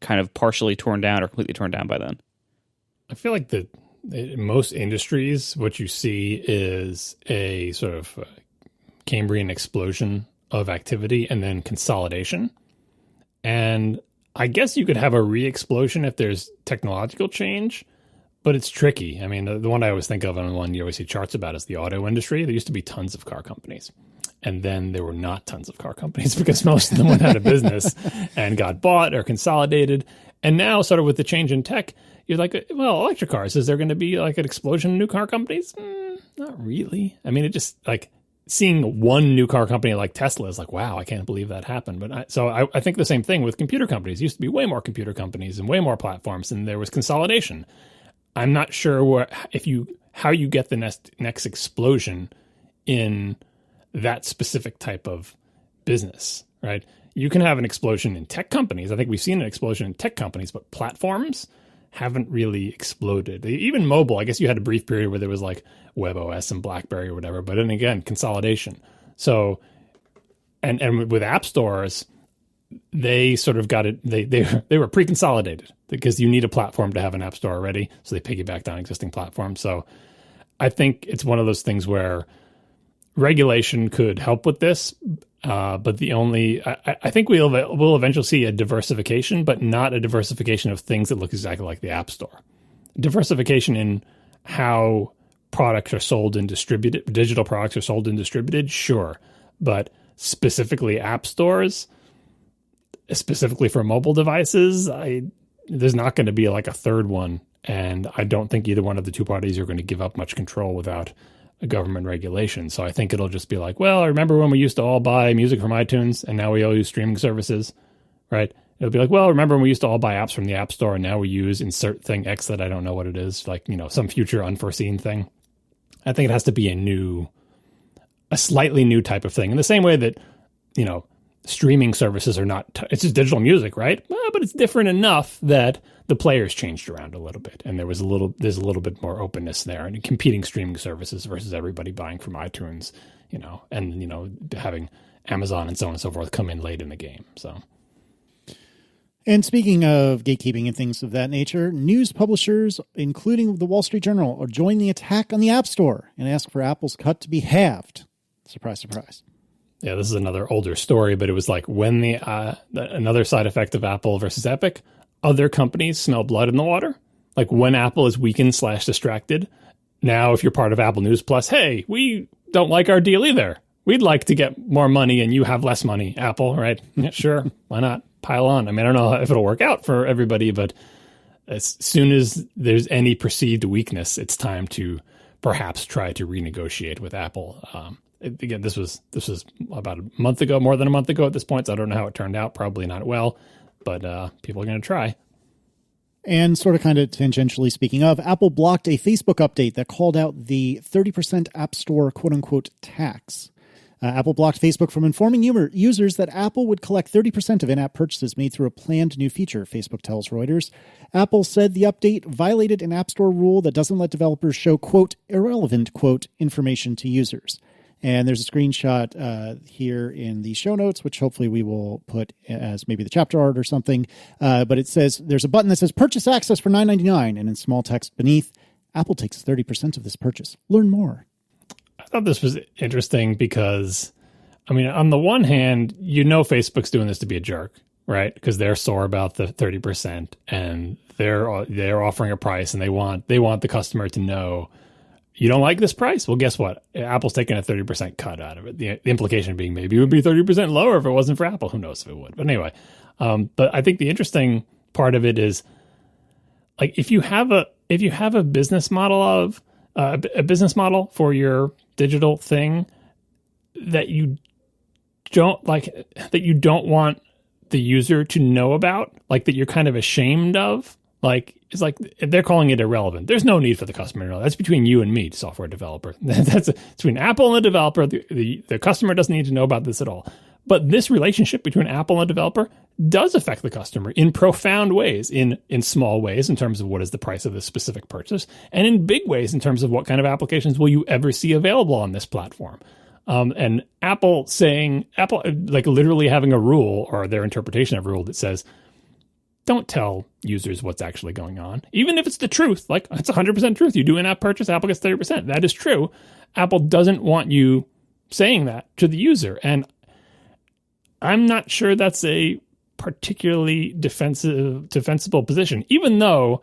kind of partially torn down or completely torn down by then? I feel like in most industries, what you see is a sort of Cambrian explosion of activity and then consolidation. And I guess you could have a re-explosion if there's technological change, But it's tricky. I mean, the one I always think of and the one you always see charts about is the auto industry. There used to be tons of car companies. And then there were not tons of car companies because most of them went out of business and got bought or consolidated. And now, sort of with the change in tech, you're like, well, electric cars, is there going to be like an explosion in new car companies? Not really. I mean, it just like seeing one new car company like Tesla is like, wow, I can't believe that happened. But I think the same thing with computer companies. There used to be way more computer companies and way more platforms, and there was consolidation. I'm not sure how you get the next explosion in that specific type of business, right? You can have an explosion in tech companies. I think we've seen an explosion in tech companies, but platforms haven't really exploded. Even mobile, I guess you had a brief period where there was like WebOS and BlackBerry or whatever, but then again, consolidation. So, and with app stores, they sort of got it. They were pre-consolidated because you need a platform to have an app store already. So they piggybacked on existing platforms. So I think it's one of those things where regulation could help with this. But I think we'll eventually see a diversification, but not a diversification of things that look exactly like the App Store. Diversification in how products are sold and distributed, digital products are sold and distributed, sure. But specifically app stores, specifically for mobile devices, there's not going to be like a third one. And I don't think either one of the two parties are going to give up much control without a government regulation. So I think it'll just be like, well, I remember when we used to all buy music from iTunes and now we all use streaming services, right? It'll be like, well, remember when we used to all buy apps from the App Store and now we use insert thing X that I don't know what it is, like, some future unforeseen thing. I think it has to be a slightly new type of thing. In the same way that, streaming services are not, it's just digital music, right? Well, but it's different enough that the players changed around a little bit. And there's a little bit more openness there and competing streaming services versus everybody buying from iTunes, and, having Amazon and so on and so forth come in late in the game. So. And speaking of gatekeeping and things of that nature, news publishers, including the Wall Street Journal, are joining the attack on the App Store and ask for Apple's cut to be halved. Surprise, surprise. Yeah, this is another older story, but it was like when another side effect of Apple versus Epic, other companies smell blood in the water. Like when Apple is weakened / distracted. Now, if you're part of Apple News Plus, hey, we don't like our deal either. We'd like to get more money and you have less money, Apple, right? Yeah, sure, why not? Pile on. I mean, I don't know if it'll work out for everybody, but as soon as there's any perceived weakness, it's time to perhaps try to renegotiate with Apple. Again, this was about a month ago, more than a month ago at this point, so I don't know how it turned out. Probably not well, but people are going to try. And sort of kind of tangentially speaking of, Apple blocked a Facebook update that called out the 30% App Store quote-unquote tax. Apple blocked Facebook from informing users that Apple would collect 30% of in-app purchases made through a planned new feature, Facebook tells Reuters. Apple said the update violated an App Store rule that doesn't let developers show, quote, irrelevant, quote, information to users. And there's a screenshot here in the show notes, which hopefully we will put as maybe the chapter art or something. But it says there's a button that says purchase access for $9.99. And in small text beneath, Apple takes 30% of this purchase. Learn more. I thought this was interesting because, I mean, on the one hand, Facebook's doing this to be a jerk, right? Because they're sore about the 30% and they're offering a price and they want the customer to know, you don't like this price? Well, guess what? Apple's taking a 30% cut out of it. The implication being maybe it would be 30% lower if it wasn't for Apple. Who knows if it would? But anyway, but I think the interesting part of it is, like, if you have a business model for your digital thing that you don't want the user to know about, like that you're kind of ashamed of, like it's like they're calling it irrelevant. There's no need for the customer to know. That's between you and me, software developer. That's between Apple and the developer. The customer doesn't need to know about this at all. But this relationship between Apple and the developer does affect the customer in profound ways, in small ways in terms of what is the price of this specific purchase, and in big ways in terms of what kind of applications will you ever see available on this platform. And Apple like literally having a rule, or their interpretation of a rule, that says, don't tell users what's actually going on. Even if it's the truth, like it's 100% truth. You do an app purchase, Apple gets 30%. That is true. Apple doesn't want you saying that to the user. And I'm not sure that's a particularly defensible position, even though,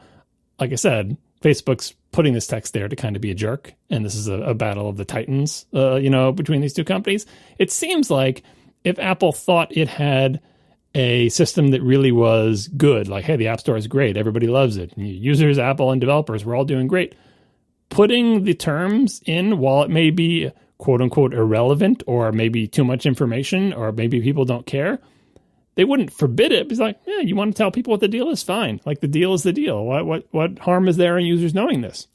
like I said, Facebook's putting this text there to kind of be a jerk, and this is a battle of the titans, between these two companies. It seems like if Apple thought it had a system that really was good, like, hey, the App Store is great, everybody loves it, users, Apple, and developers, we're all doing great, putting the terms in, while it may be quote-unquote irrelevant or maybe too much information or maybe people don't care, they wouldn't forbid it. It's like, yeah, you want to tell people what the deal is, fine. Like, the deal is the deal. What harm is there in users knowing this?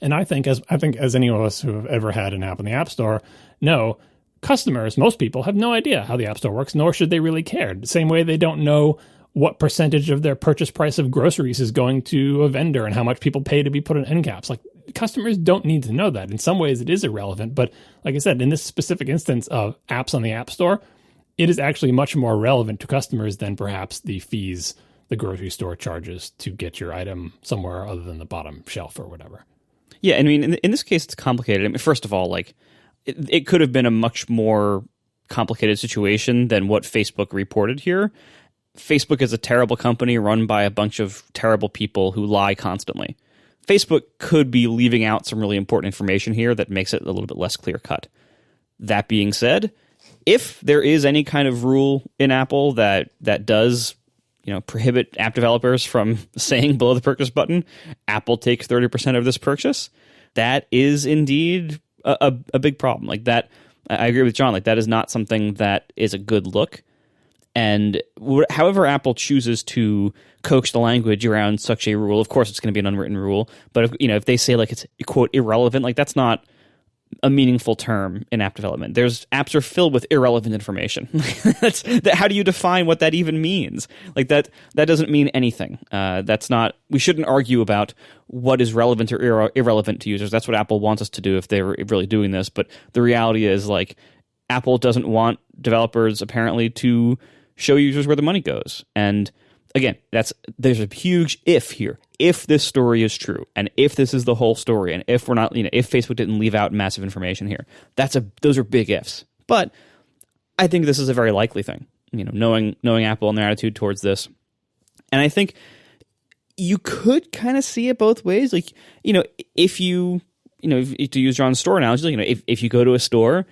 And I think as any of us who have ever had an app in the App Store know, customers, most people, have no idea how the App Store works, nor should they really care. The same way they don't know what percentage of their purchase price of groceries is going to a vendor and how much people pay to be put in end caps. Like, customers don't need to know that. In some ways, it is irrelevant. But like I said, in this specific instance of apps on the App Store, it is actually much more relevant to customers than perhaps the fees the grocery store charges to get your item somewhere other than the bottom shelf or whatever. Yeah, I mean, in this case, it's complicated. I mean, first of all, like, it could have been a much more complicated situation than what Facebook reported here. Facebook is a terrible company run by a bunch of terrible people who lie constantly. Facebook could be leaving out some really important information here that makes it a little bit less clear-cut. That being said, if there is any kind of rule in Apple that does, prohibit app developers from saying below the purchase button, Apple takes 30% of this purchase, that is indeed a big problem. Like that, I agree with John. Like, that is not something that is a good look. And however Apple chooses to coax the language around such a rule, of course it's going to be an unwritten rule. But if they say like it's quote irrelevant, like that's not a meaningful term in app development. Apps are filled with irrelevant information. How do you define what that even means? Like that doesn't mean anything. That's not. We shouldn't argue about what is relevant or irrelevant to users. That's what Apple wants us to do if they were really doing this. But the reality is, like, Apple doesn't want developers apparently to show users where the money goes. And again, there's a huge if here. If this story is true, and if this is the whole story, and if we're not, if Facebook didn't leave out massive information here, those are big ifs. But I think this is a very likely thing. Knowing Apple and their attitude towards this, and I think you could kind of see it both ways. Like, if you to use John's store analogy, if you go to a store,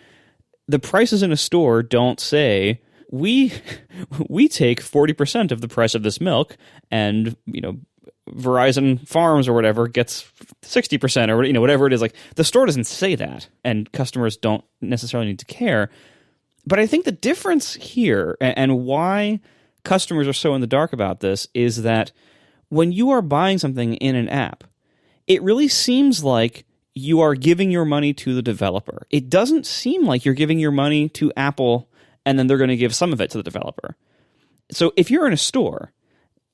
the prices in a store don't say, we take 40% of the price of this milk, and Verizon Farms or whatever gets 60% or whatever it is. Like, the store doesn't say that, and customers don't necessarily need to care. But I think the difference here, and why customers are so in the dark about this, is that when you are buying something in an app, it really seems like you are giving your money to the developer. It doesn't seem like you're giving your money to Apple and then they're going to give some of it to the developer. So if you're in a store,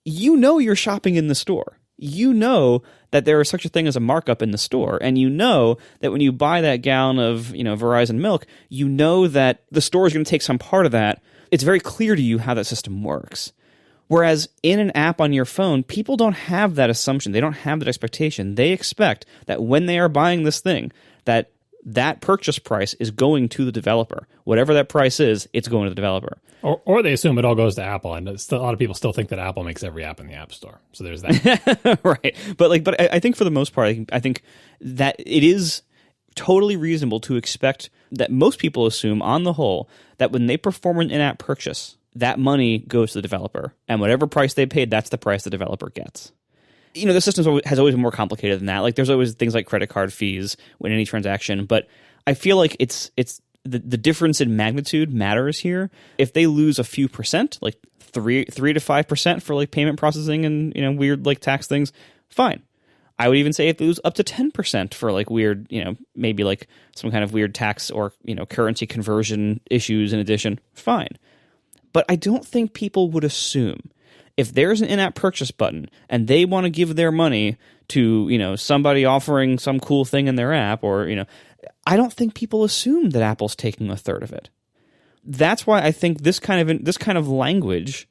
you're shopping in the store. You know that there is such a thing as a markup in the store, and you know that when you buy that gallon of Verizon milk, you know that the store is going to take some part of that. It's very clear to you how that system works. Whereas in an app on your phone, people don't have that assumption. They don't have that expectation. They expect that when they are buying this thing, that purchase price is going to the developer. Whatever that price is, it's going to the developer. Or they assume it all goes to Apple, and a lot of people still think that Apple makes every app in the App Store. So there's that. Right. But I think for the most part, I think that it is totally reasonable to expect that most people assume, on the whole, that when they perform an in-app purchase, that money goes to the developer. And whatever price they paid, that's the price the developer gets. The system has always been more complicated than that. Like, there's always things like credit card fees when any transaction, but I feel like it's the difference in magnitude matters here. If they lose a few percent, like 3 to 5% for like payment processing and weird like tax things, fine. I would even say if they lose up to 10% for like weird, maybe like some kind of weird tax or currency conversion issues in addition, fine. But I don't think people would assume, if there's an in-app purchase button and they want to give their money to, somebody offering some cool thing in their app, or, I don't think people assume that Apple's taking a third of it. That's why I think this kind of language,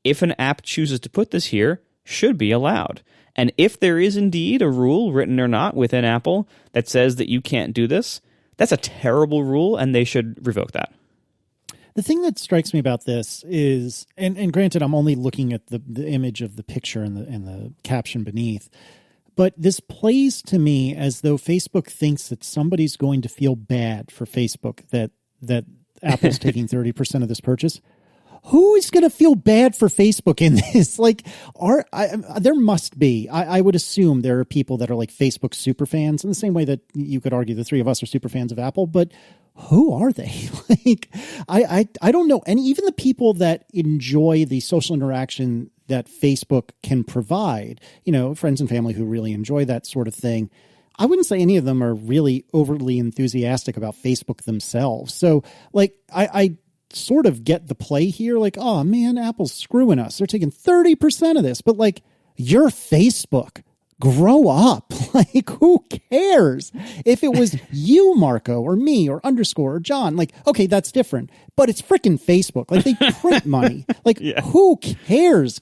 if an app chooses to put this here, should be allowed. And if there is indeed a rule, written or not, within Apple that says that you can't do this, that's a terrible rule, and they should revoke that. The thing that strikes me about this is, and granted, I'm only looking at the image of the picture and the caption beneath, But this plays to me as though Facebook thinks that somebody's going to feel bad for Facebook that Apple's taking 30% of this purchase. Who is going to feel bad for Facebook in this? Like, there must be. I would assume there are people that are like Facebook super fans in the same way that you could argue the three of us are super fans of Apple, but who are they? Like, I don't know. And even the people that enjoy the social interaction that Facebook can provide, friends and family who really enjoy that sort of thing, I wouldn't say any of them are really overly enthusiastic about Facebook themselves. So, like, I sort of get the play here, like, oh man, Apple's screwing us. They're taking 30% of this, but like, you're Facebook. Grow up. Like, who cares? If it was you, Marco, or me, or Underscore, or John, like, okay, that's different. But it's freaking Facebook. Like, they print money. Like, who cares?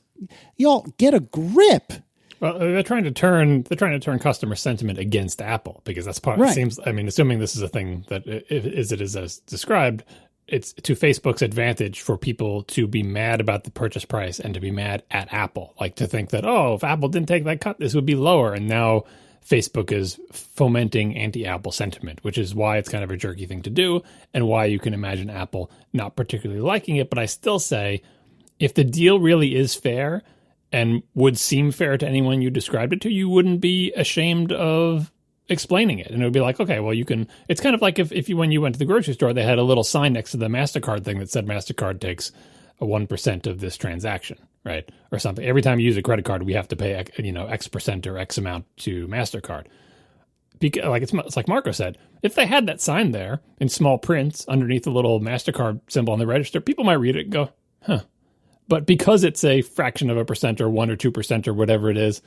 Y'all get a grip. Well, they're trying to turn customer sentiment against Apple, because that's part. Right. It seems. I mean, assuming this is a thing that is as described, it's to Facebook's advantage for people to be mad about the purchase price and to be mad at Apple, like to think that, oh, if Apple didn't take that cut, this would be lower. And now Facebook is fomenting anti-Apple sentiment, which is why it's kind of a jerky thing to do and why you can imagine Apple not particularly liking it. But I still say, if the deal really is fair and would seem fair to anyone you described it to, you wouldn't be ashamed of explaining it. And it would be like, okay, well, you can, it's kind of like if you, when you went to the grocery store, they had a little sign next to the MasterCard thing that said MasterCard takes a 1% of this transaction, right? Or something. Every time you use a credit card, we have to pay, X percent or X amount to MasterCard. Because, like, it's like Marco said, if they had that sign there in small prints underneath the little MasterCard symbol on the register, people might read it and go, huh. But because it's a fraction of a percent or 1 or 2% or whatever it is,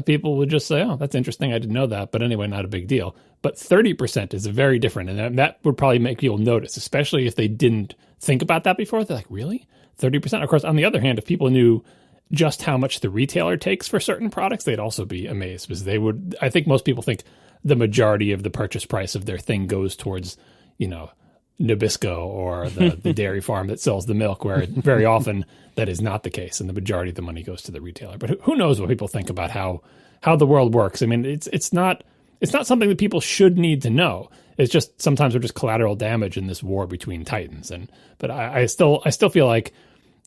people would just say, oh, that's interesting. I didn't know that. But anyway, not a big deal. But 30% is very different. And that would probably make people notice, especially if they didn't think about that before. They're like, really? 30%? Of course, on the other hand, if people knew just how much the retailer takes for certain products, they'd also be amazed, because they would, I think most people think the majority of the purchase price of their thing goes towards, Nabisco or the dairy farm that sells the milk, where very often that is not the case, and the majority of the money goes to the retailer. But who knows what people think about how the world works? I mean, it's not something that people should need to know. It's just sometimes we're just collateral damage in this war between titans. But I still feel like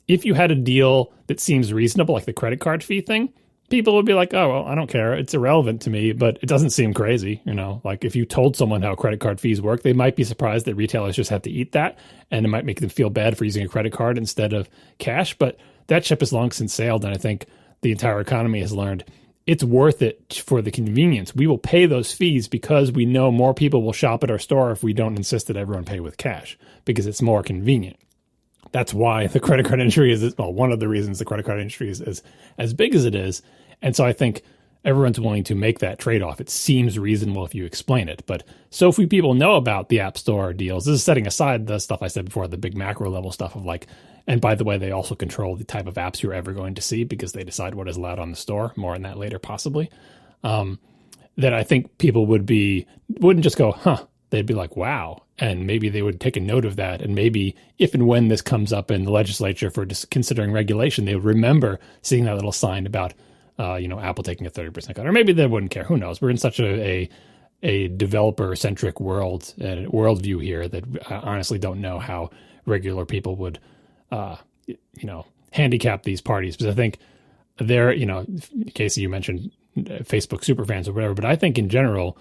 if you had a deal that seems reasonable, like the credit card fee thing, people would be like, oh, well, I don't care. It's irrelevant to me, but it doesn't seem crazy. Like if you told someone how credit card fees work, they might be surprised that retailers just have to eat that, and it might make them feel bad for using a credit card instead of cash. But that ship has long since sailed, and I think the entire economy has learned it's worth it for the convenience. We will pay those fees because we know more people will shop at our store if we don't insist that everyone pay with cash, because it's more convenient. That's why the credit card industry is, well, one of the reasons the credit card industry is as big as it is. And so I think everyone's willing to make that trade-off. It seems reasonable if you explain it. But so few people know about the App Store deals. This is setting aside the stuff I said before, the big macro level stuff of like, and by the way, they also control the type of apps you're ever going to see because they decide what is allowed on the store. More on that later, possibly. That I think people wouldn't just go, huh. They'd be like, wow. And maybe they would take a note of that. And maybe if and when this comes up in the legislature for just considering regulation, they would remember seeing that little sign about, Apple taking a 30% cut. Or maybe they wouldn't care. Who knows? We're in such a developer-centric worldview here that I honestly don't know how regular people would, handicap these parties. Because I think they're, Casey, you mentioned Facebook superfans or whatever, but I think in general,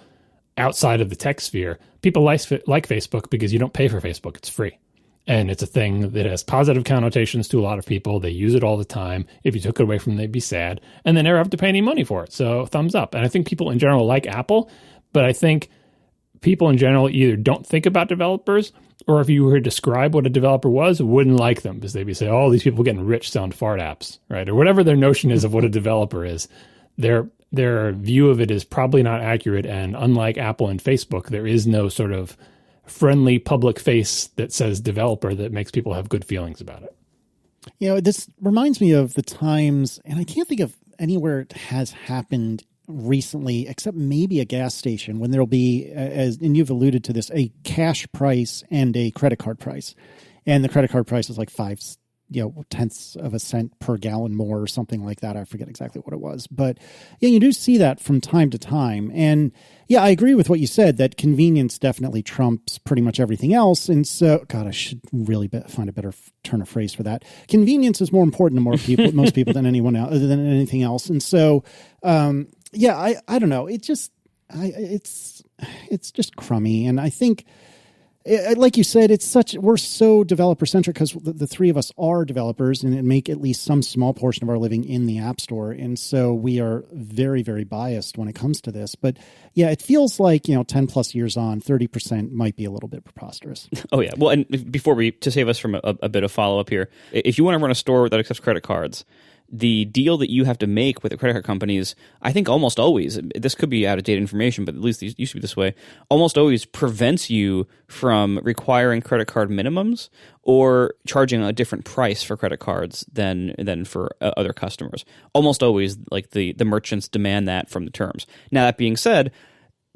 outside of the tech sphere, people like Facebook because you don't pay for Facebook. It's free. And it's a thing that has positive connotations to a lot of people. They use it all the time. If you took it away from them, they'd be sad. And they never have to pay any money for it. So thumbs up. And I think people in general like Apple, but I think people in general either don't think about developers, or if you were to describe what a developer was, wouldn't like them because they'd be saying, oh, these people getting rich selling fart apps, right? Or whatever their notion is of what a developer is. Their view of it is probably not accurate. And unlike Apple and Facebook, there is no sort of friendly public face that says developer that makes people have good feelings about it. This reminds me of the times, and I can't think of anywhere it has happened recently, except maybe a gas station, when there'll be, and you've alluded to this, a cash price and a credit card price. And the credit card price is like 5 tenths of a cent per gallon more or something like that. I forget exactly what it was. But yeah, you do see that from time to time. And yeah, I agree with what you said, that convenience definitely trumps pretty much everything else. And so, God, I should really find a better turn of phrase for that. Convenience is more important to most people than anyone else, than anything else. And so, yeah, I don't know. It's just crummy. And I think, like you said, we're so developer centric because the three of us are developers and make at least some small portion of our living in the App Store. And so we are very, very biased when it comes to this. But yeah, it feels like, 10 plus years on, 30% might be a little bit preposterous. Oh yeah. Well, and to save us from a bit of follow up here, if you want to run a store that accepts credit cards, the deal that you have to make with the credit card companies, I think almost always, this could be out-of-date information, but at least these used to be this way, almost always prevents you from requiring credit card minimums or charging a different price for credit cards than for other customers. Almost always, like the merchants demand that from the terms. Now, that being said,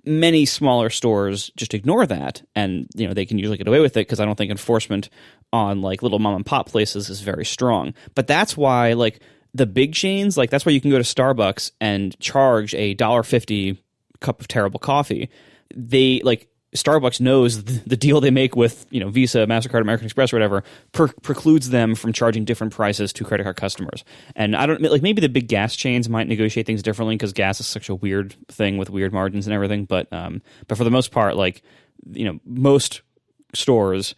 many smaller stores just ignore that, and they can usually get away with it because I don't think enforcement on like little mom and pop places is very strong. But that's why like the big chains, like that's why you can go to Starbucks and charge a $1.50 cup of terrible coffee. They like Starbucks knows the deal they make with Visa, MasterCard, American Express, or whatever precludes them from charging different prices to credit card customers. And I don't like maybe the big gas chains might negotiate things differently because gas is such a weird thing with weird margins and everything. But for the most part, like most stores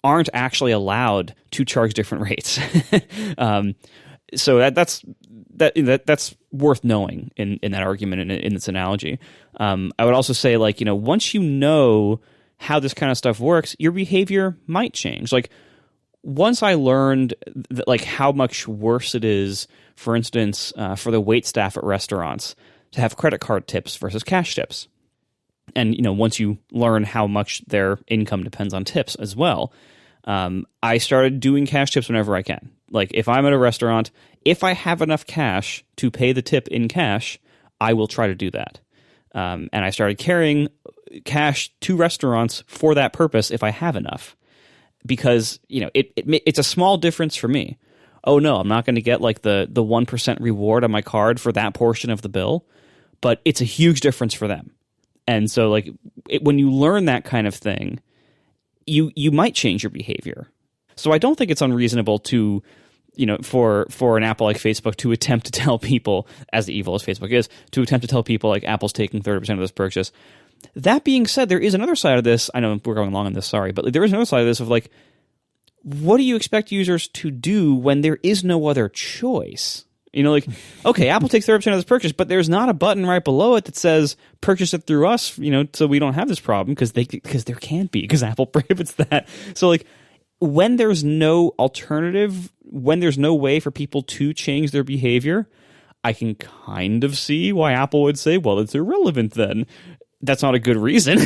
aren't actually allowed to charge different rates. So that's worth knowing in that argument in this analogy. I would also say like once you know how this kind of stuff works, your behavior might change. Like once I learned that, like how much worse it is, for instance, for the wait staff at restaurants to have credit card tips versus cash tips, and once you learn how much their income depends on tips as well, I started doing cash tips whenever I can. Like if I'm at a restaurant, if I have enough cash to pay the tip in cash, I will try to do that. And I started carrying cash to restaurants for that purpose if I have enough, because it's a small difference for me. Oh no, I'm not going to get like the 1% reward on my card for that portion of the bill, but it's a huge difference for them. And so like when you learn that kind of thing, you might change your behavior. So I don't think it's unreasonable to, for an Apple like Facebook to attempt to tell people, as evil as Facebook is, to attempt to tell people like Apple's taking 30% of this purchase. That being said, there is another side of this. I know we're going long on this, sorry, but there is another side of this of like, what do you expect users to do when there is no other choice? Okay, Apple takes 30% of this purchase, but there's not a button right below it that says purchase it through us, so we don't have this problem because there can't be, because Apple prohibits that. So like when there's no alternative, when there's no way for people to change their behavior, I can kind of see why Apple would say, well, it's irrelevant then. That's not a good reason.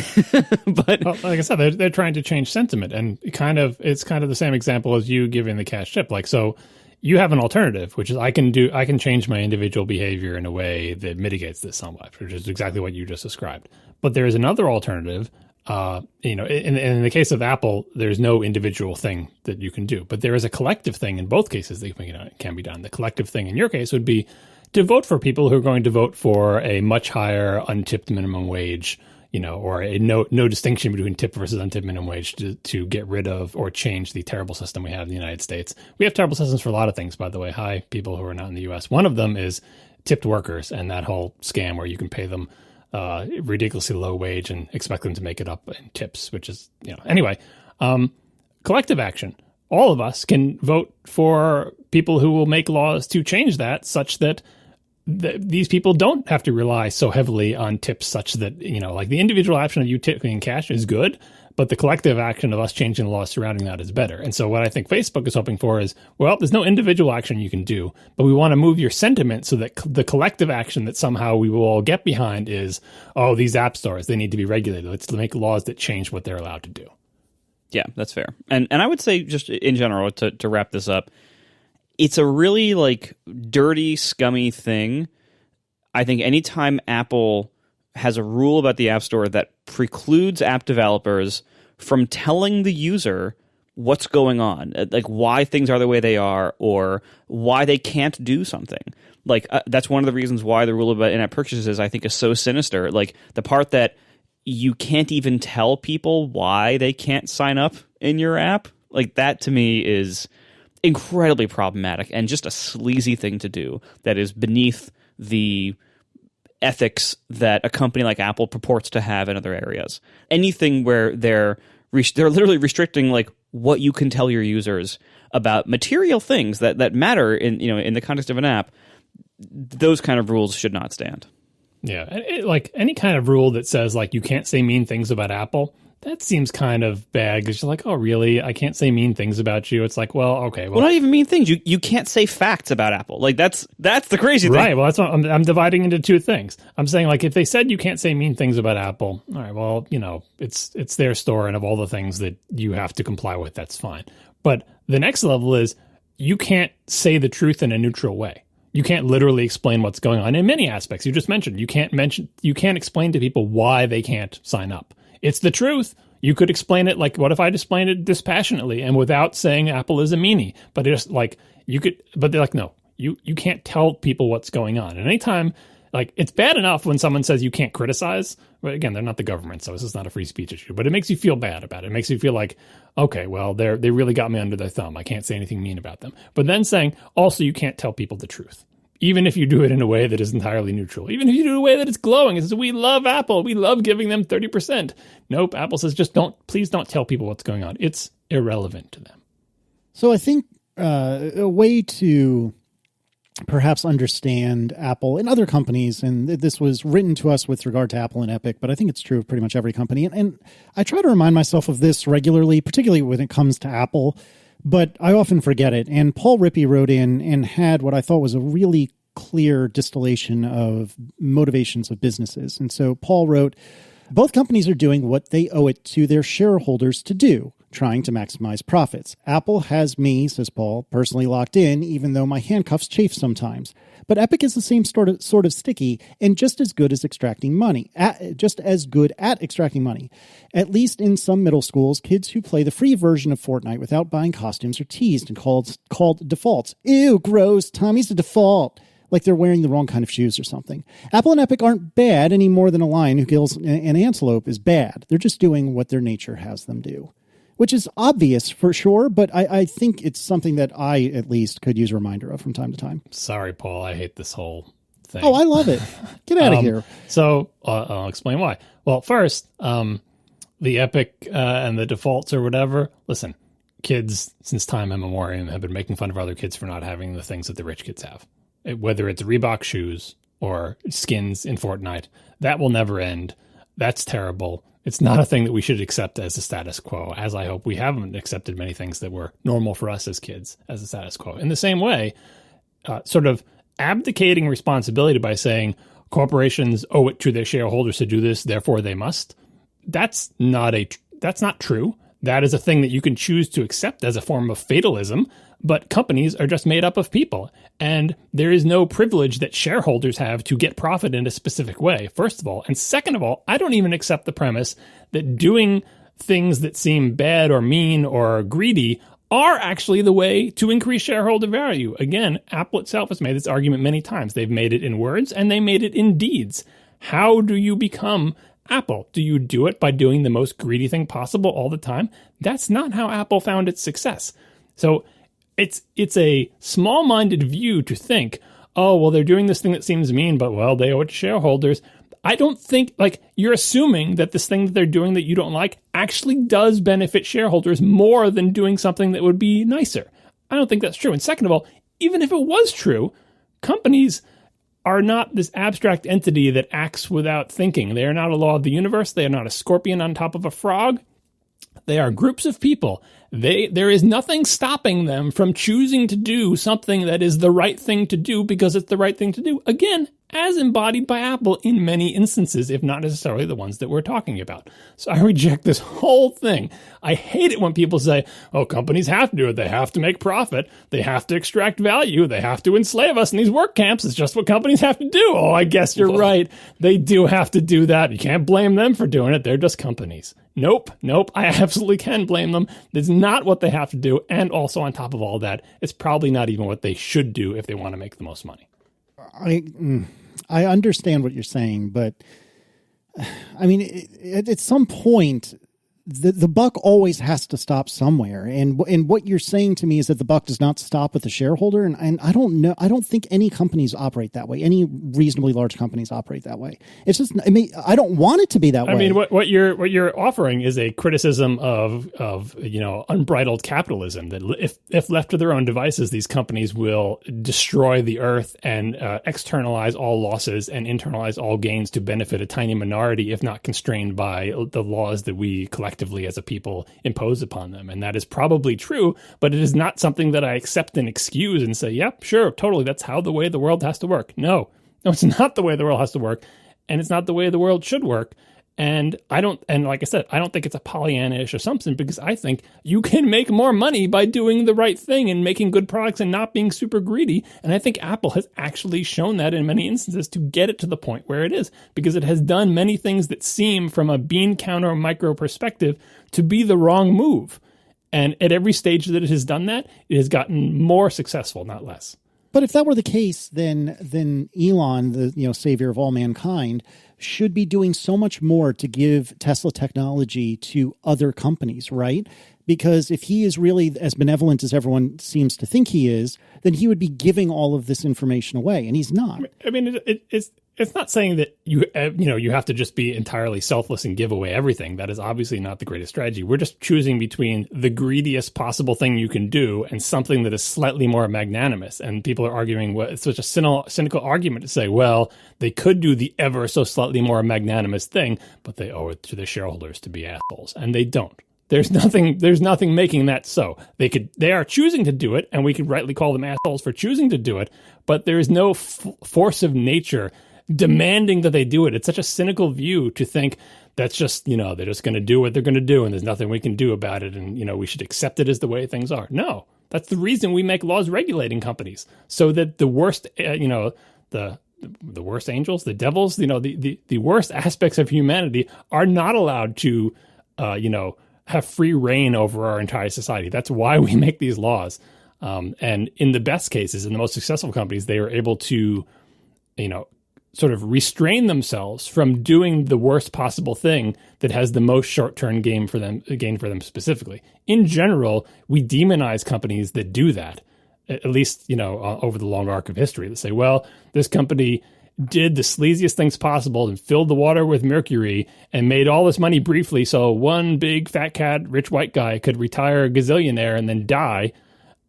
But well, like I said, they're trying to change sentiment, and it's kind of the same example as you giving the cash tip. Like, so you have an alternative, which is I can change my individual behavior in a way that mitigates this somewhat, which is exactly what you just described. But there is another alternative. In the case of Apple, there's no individual thing that you can do, but there is a collective thing in both cases that can be done. The collective thing in your case would be to vote for people who are going to vote for a much higher untipped minimum wage, or a no distinction between tip versus untipped minimum wage to get rid of or change the terrible system we have in the United States. We have terrible systems for a lot of things, by the way. Hi, people who are not in the U.S. One of them is tipped workers and that whole scam where you can pay them ridiculously low wage and expect them to make it up in tips, which is, anyway, collective action. All of us can vote for people who will make laws to change that such that these people don't have to rely so heavily on tips, such that, like the individual action of you tipping cash is good, but the collective action of us changing the laws surrounding that is better. And so what I think Facebook is hoping for is, well, there's no individual action you can do, but we want to move your sentiment so that the collective action that somehow we will all get behind is, oh, these app stores, they need to be regulated. Let's make laws that change what they're allowed to do. Yeah, that's fair. And I would say just in general, to wrap this up, it's a really like dirty, scummy thing. I think anytime Apple has a rule about the App Store that precludes app developers from telling the user what's going on, like why things are the way they are, or why they can't do something. Like that's one of the reasons why the rule about in-app purchases, I think, is so sinister. Like the part that you can't even tell people why they can't sign up in your app, like that to me is incredibly problematic and just a sleazy thing to do that is beneath the ethics that a company like Apple purports to have in other areas. Anything where they're literally restricting like what you can tell your users about material things that matter in the context of an app, those kind of rules should not stand. Yeah, like any kind of rule that says like you can't say mean things about Apple, that seems kind of bad because you're like, oh, really? I can't say mean things about you. It's like, well, okay. Well, not even mean things. You can't say facts about Apple. Like that's the crazy thing. Right. Well, that's what I'm dividing into two things. I'm saying like if they said you can't say mean things about Apple, all right, well, it's their store, and of all the things that you have to comply with, that's fine. But the next level is you can't say the truth in a neutral way. You can't literally explain what's going on in many aspects. You just mentioned you can't explain to people why they can't sign up. It's the truth. You could explain it like, what if I explained it dispassionately and without saying Apple is a meanie? But it's like you could, but they're like, no, you can't tell people what's going on. And anytime, like, it's bad enough when someone says you can't criticize. But again, they're not the government, so this is not a free speech issue. But it makes you feel bad about it. It makes you feel like, okay, well, they really got me under their thumb. I can't say anything mean about them. But then saying, also, you can't tell people the truth. Even if you do it in a way that is entirely neutral. Even if you do it in a way that it's glowing. It says, we love Apple. We love giving them 30%. Nope, Apple says, please don't tell people what's going on. It's irrelevant to them. So I think a way to perhaps understand Apple and other companies, and this was written to us with regard to Apple and Epic, but I think it's true of pretty much every company. And I try to remind myself of this regularly, particularly when it comes to Apple, but I often forget it. And Paul Rippey wrote in and had what I thought was a really clear distillation of motivations of businesses. And so Paul wrote, both companies are doing what they owe it to their shareholders to do, trying to maximize profits. Apple has me, says Paul, personally locked in, even though my handcuffs chafe sometimes. But Epic is the same sort of sticky and just as good as extracting money, just as good at extracting money. At least in some middle schools, kids who play the free version of Fortnite without buying costumes are teased and called defaults. Ew, gross, Tommy's a default. Like they're wearing the wrong kind of shoes or something. Apple and Epic aren't bad any more than a lion who kills an antelope is bad. They're just doing what their nature has them do. Which is obvious for sure, but I think it's something that I, at least, could use a reminder of from time to time. Sorry, Paul. I hate this whole thing. Oh, I love it. Get out of here. So I'll explain why. Well, first, the Epic and the defaults or whatever. Listen, kids, since time immemorial, have been making fun of other kids for not having the things that the rich kids have. Whether it's Reebok shoes or skins in Fortnite, that will never end. That's terrible. It's not a thing that we should accept as a status quo, as I hope we haven't accepted many things that were normal for us as kids as a status quo. In the same way, sort of abdicating responsibility by saying corporations owe it to their shareholders to do this, therefore they must. That's not true. That is a thing that you can choose to accept as a form of fatalism, but companies are just made up of people. And there is no privilege that shareholders have to get profit in a specific way, first of all. And second of all, I don't even accept the premise that doing things that seem bad or mean or greedy are actually the way to increase shareholder value. Again, Apple itself has made this argument many times. They've made it in words and they made it in deeds. How do you become Apple? Do you do it by doing the most greedy thing possible all the time? That's not how Apple found its success. So it's a small-minded view to think, oh, well, they're doing this thing that seems mean, but, well, they owe it to shareholders. I don't think, like, you're assuming that this thing that they're doing that you don't like actually does benefit shareholders more than doing something that would be nicer. I don't think that's true. And second of all, even if it was true, companies are not this abstract entity that acts without thinking. They are not a law of the universe. They are not a scorpion on top of a frog. They are groups of people. There is nothing stopping them from choosing to do something that is the right thing to do because it's the right thing to do. Again, as embodied by Apple in many instances, if not necessarily the ones that we're talking about. So I reject this whole thing. I hate it when people say, oh, companies have to do it. They have to make profit. They have to extract value. They have to enslave us in these work camps. It's just what companies have to do. Oh, I guess you're right. They do have to do that. You can't blame them for doing it. They're just companies. Nope. I absolutely can blame them. That's not what they have to do. And also on top of all that, it's probably not even what they should do if they want to make the most money. I understand what you're saying, but I mean, at some point, the buck always has to stop somewhere. And what you're saying to me is that the buck does not stop with the shareholder. And I don't know. I don't think any companies operate that way. Any reasonably large companies operate that way. It's just, I mean, I don't want it to be that way. I mean, what you're offering is a criticism of unbridled capitalism, that if left to their own devices, these companies will destroy the earth and externalize all losses and internalize all gains to benefit a tiny minority, if not constrained by the laws that we collectively as a people impose upon them. And that is probably true, but it is not something that I accept and excuse and say, yep, sure, totally, that's how the way the world has to work. No, it's not the way the world has to work, and it's not the way the world should work. And like I said, I don't think it's a Pollyanna-ish assumption, because I think you can make more money by doing the right thing and making good products and not being super greedy. And I think Apple has actually shown that in many instances to get it to the point where it is, because it has done many things that seem from a bean counter micro perspective to be the wrong move. And at every stage that it has done that, it has gotten more successful, not less. But if that were the case, then Elon, the savior of all mankind, should be doing so much more to give Tesla technology to other companies, right? Because if he is really as benevolent as everyone seems to think he is, then he would be giving all of this information away, and he's not. I mean, it's not saying that you have to just be entirely selfless and give away everything. That is obviously not the greatest strategy. We're just choosing between the greediest possible thing you can do and something that is slightly more magnanimous. And people are arguing, well, it's such a cynical argument to say, well, they could do the ever so slightly more magnanimous thing, but they owe it to the shareholders to be assholes, and they don't. There's nothing making that so. They are choosing to do it, and we could rightly call them assholes for choosing to do it, but there is no force of nature demanding that they do it. It's such a cynical view to think that's just, they're just going to do what they're going to do, and there's nothing we can do about it, and, we should accept it as the way things are. No, that's the reason we make laws regulating companies, so that the worst, the worst angels, the devils, the worst aspects of humanity are not allowed to, have free reign over our entire society. That's why we make these laws. And in the best cases, in the most successful companies, they are able to, sort of restrain themselves from doing the worst possible thing that has the most short-term gain for them specifically. In general, we demonize companies that do that, at least, over the long arc of history. They say, well, this company did the sleaziest things possible and filled the water with mercury and made all this money briefly so one big fat cat rich white guy could retire a gazillionaire and then die,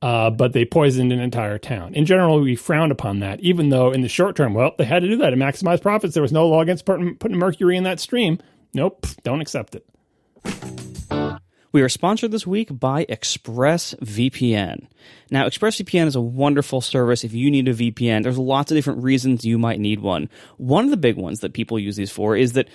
but they poisoned an entire town. In general, we frown upon that, even though in the short term, well, they had to do that to maximize profits. There was no law against putting mercury in that stream. Nope, don't accept it. We are sponsored this week by ExpressVPN. Now, ExpressVPN is a wonderful service if you need a VPN. There's lots of different reasons you might need one. One of the big ones that people use these for is that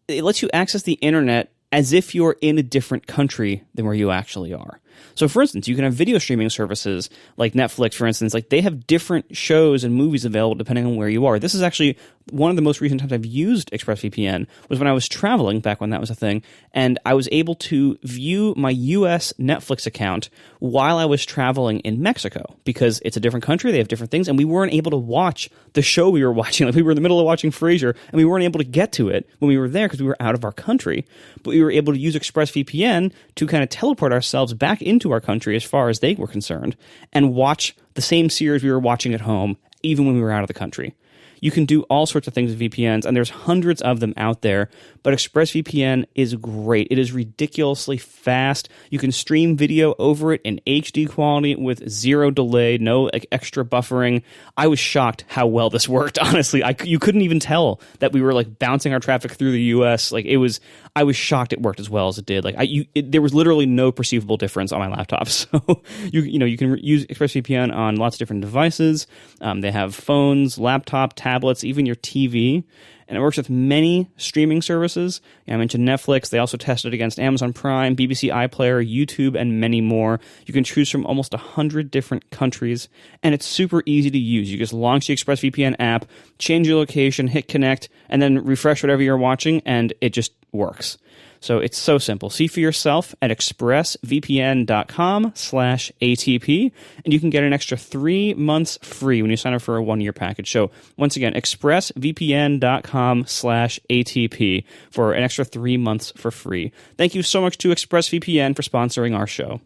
it lets you access the internet as if you're in a different country than where you actually are. So, for instance, you can have video streaming services like Netflix, for instance. Like, they have different shows and movies available depending on where you are. This is actually one of the most recent times I've used ExpressVPN was when I was traveling, back when that was a thing, and I was able to view my U.S. Netflix account while I was traveling in Mexico, because it's a different country, they have different things, and we weren't able to watch the show we were watching. Like, we were in the middle of watching Frasier, and we weren't able to get to it when we were there because we were out of our country. But we were able to use ExpressVPN to kind of teleport ourselves back into our country as far as they were concerned and watch the same series we were watching at home, even when we were out of the country. You can do all sorts of things with VPNs, and there's hundreds of them out there, but ExpressVPN is great. It is ridiculously fast. You can stream video over it in HD quality with zero delay, no extra buffering. I was shocked how well this worked, honestly. You couldn't even tell that we were bouncing our traffic through the US. I was shocked it worked as well as it did. There was literally no perceivable difference on my laptop. So you can use ExpressVPN on lots of different devices. They have phones, laptop, tablets, even your TV. and it works with many streaming services. I mentioned Netflix. They also test it against Amazon Prime, BBC iPlayer, YouTube, and many more. You can choose from almost 100 different countries, and it's super easy to use. You just launch the ExpressVPN app, change your location, hit connect, and then refresh whatever you're watching, and it just works. So it's so simple. See for yourself at expressvpn.com/ATP, and you can get an extra 3 months free when you sign up for a 1-year package. So once again, expressvpn.com/ATP for an extra 3 months for free. Thank you so much to ExpressVPN for sponsoring our show.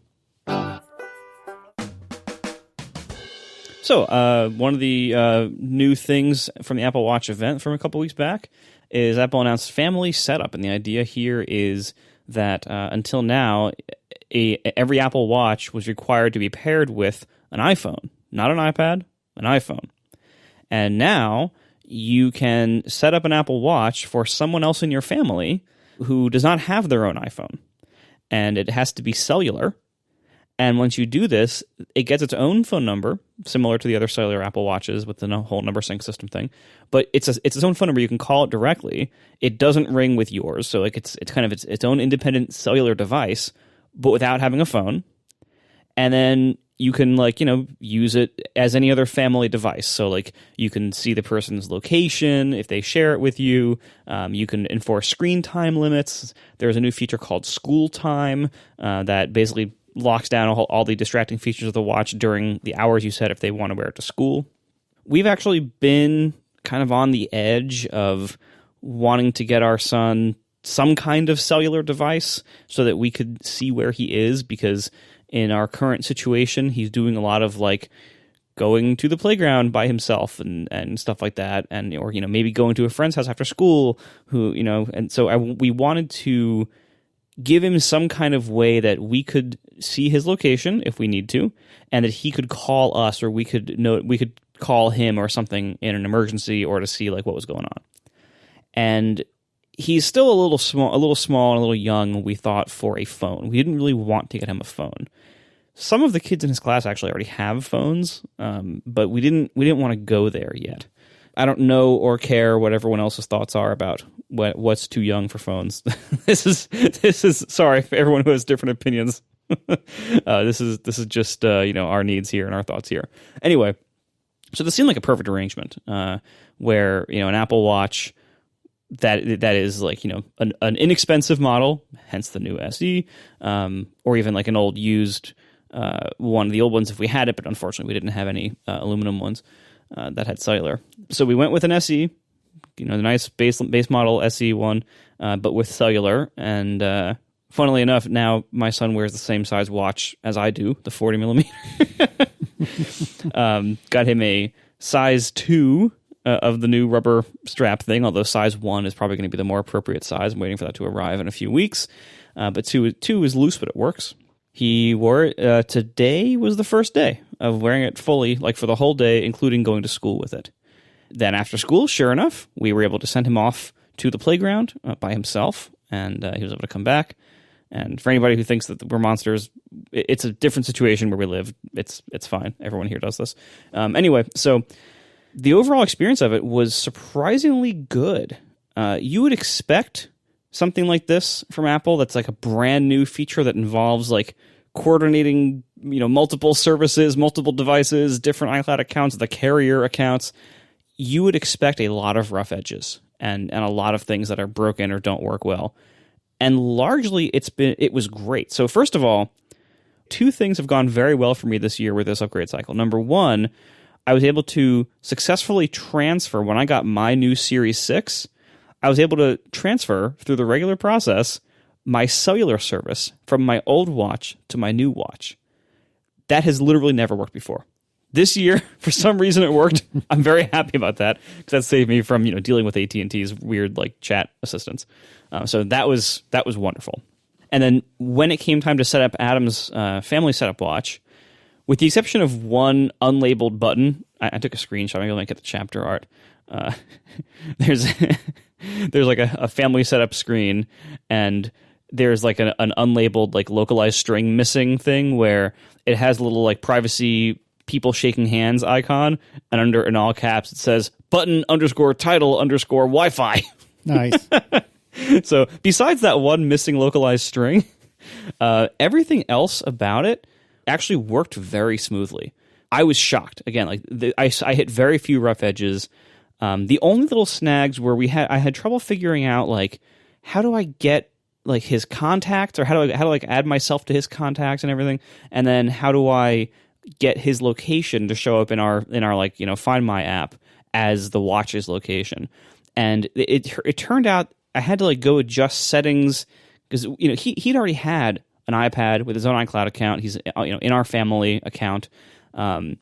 So one of the new things from the Apple Watch event from a couple weeks back is Apple announced family setup, and the idea here is that until now, every Apple Watch was required to be paired with an iPhone, not an iPad, an iPhone. And now you can set up an Apple Watch for someone else in your family who does not have their own iPhone, and it has to be cellular. And once you do this, it gets its own phone number, similar to the other cellular Apple Watches with the whole number sync system thing. But it's its own phone number. You can call it directly. It doesn't ring with yours, so like it's kind of its own independent cellular device, but without having a phone. And then you can use it as any other family device. So like you can see the person's location if they share it with you. You can enforce screen time limits. There's a new feature called School Time that basically locks down all the distracting features of the watch during the hours you set if they want to wear it to school. We've actually been kind of on the edge of wanting to get our son some kind of cellular device so that we could see where he is, because in our current situation, he's doing a lot of going to the playground by himself and stuff like that, and or maybe going to a friend's house after school and so we wanted to give him some kind of way that we could see his location if we need to, and that he could call us, or we could call him or something in an emergency, or to see what was going on. And he's still a little small and a little young, we thought, for a phone. We didn't really want to get him a phone. Some of the kids in his class actually already have phones, but we didn't want to go there yet. I don't know or care what everyone else's thoughts are about what's too young for phones. This is sorry for everyone who has different opinions. This is just our needs here and our thoughts here. Anyway, so this seemed like a perfect arrangement where an Apple Watch that is an inexpensive model, hence the new SE, or even an old used one of the old ones if we had it, but unfortunately we didn't have any aluminum ones that had cellular. So we went with an SE, the nice base model SE one, but with cellular. And funnily enough, now my son wears the same size watch as I do, the 40 millimeter. Got him a size 2 of the new rubber strap thing, although size 1 is probably going to be the more appropriate size. I'm waiting for that to arrive in a few weeks. But 2 is loose, but it works. He wore it. Today was the first day of wearing it fully, for the whole day, including going to school with it. Then after school, sure enough, we were able to send him off to the playground by himself, and he was able to come back. And for anybody who thinks that we're monsters, it's a different situation where we live. It's fine. Everyone here does this. Anyway, so the overall experience of it was surprisingly good. You would expect something like this from Apple that's a brand new feature that involves coordinating multiple services, multiple devices, different iCloud accounts, the carrier accounts. You would expect a lot of rough edges and a lot of things that are broken or don't work well. And largely it was great. So first of all, 2 things have gone very well for me this year with this upgrade cycle. Number 1, I was able to successfully transfer when I got my new Series 6. I was able to transfer through the regular process my cellular service from my old watch to my new watch. That has literally never worked before. This year, for some reason, it worked. I'm very happy about that because that saved me from dealing with AT&T's weird chat assistants. So that was wonderful. And then when it came time to set up Adam's family setup watch, with the exception of one unlabeled button, I took a screenshot. Maybe I'll make it the chapter art. There's a family setup screen, and there's an unlabeled localized string missing thing where it has a little privacy people shaking hands icon, and under in all caps it says button_title_Wi-Fi. Nice. So besides that one missing localized string, everything else about it actually worked very smoothly. I was shocked. Again, like I hit very few rough edges. The only little snags were I had trouble figuring out like how do I get like his contacts, or how do I like add myself to his contacts and everything, and then how do I get his location to show up in our like Find My app as the watch's location. And it turned out I had to like go adjust settings because he'd already had an iPad with his own iCloud account. He's in our family account, and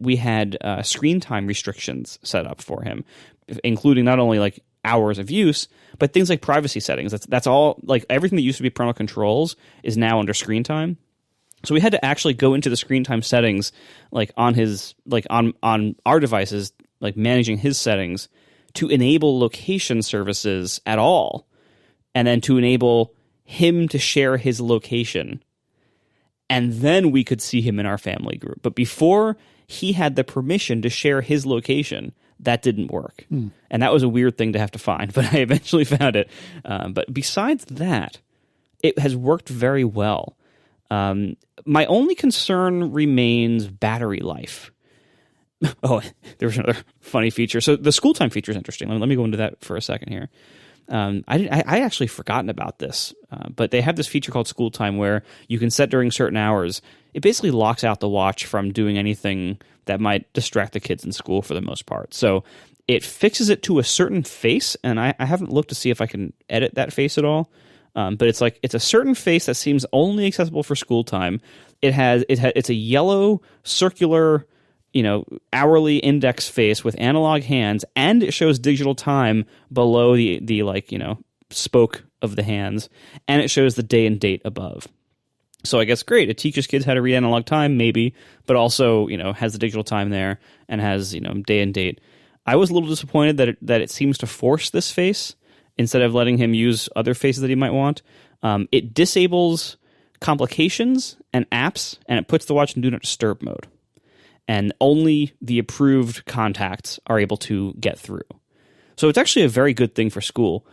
we had screen time restrictions set up for him, including not only like hours of use, but things like privacy settings. That's all, like everything that used to be parental controls is now under screen time. So we had to actually go into the screen time settings, like on his, like on our devices, like managing his settings to enable location services at all, and then to enable him to share his location. And then we could see him in our family group. But before he had the permission to share his location, that didn't work. And that was a weird thing to have to find, but I eventually found it. But besides that, it has worked very well. My only concern remains battery life. Oh, there was another funny feature. So the school time feature is interesting. Let me go into that for a second here. I actually forgotten about this, but they have this feature called school time where you can set during certain hours. It basically locks out the watch from doing anything that might distract the kids in school for the most part. So it fixes it to a certain face, and I haven't looked to see if I can edit that face at all. But it's a certain face that seems only accessible for school time. It's a yellow circular, hourly index face with analog hands, and it shows digital time below the spoke of the hands, and it shows the day and date above. So I guess great. It teaches kids how to read analog time, maybe, but also has the digital time there and has day and date. I was a little disappointed that it seems to force this face instead of letting him use other faces that he might want. It disables complications and apps, and it puts the watch in do not disturb mode. And only the approved contacts are able to get through. So it's actually a very good thing for school.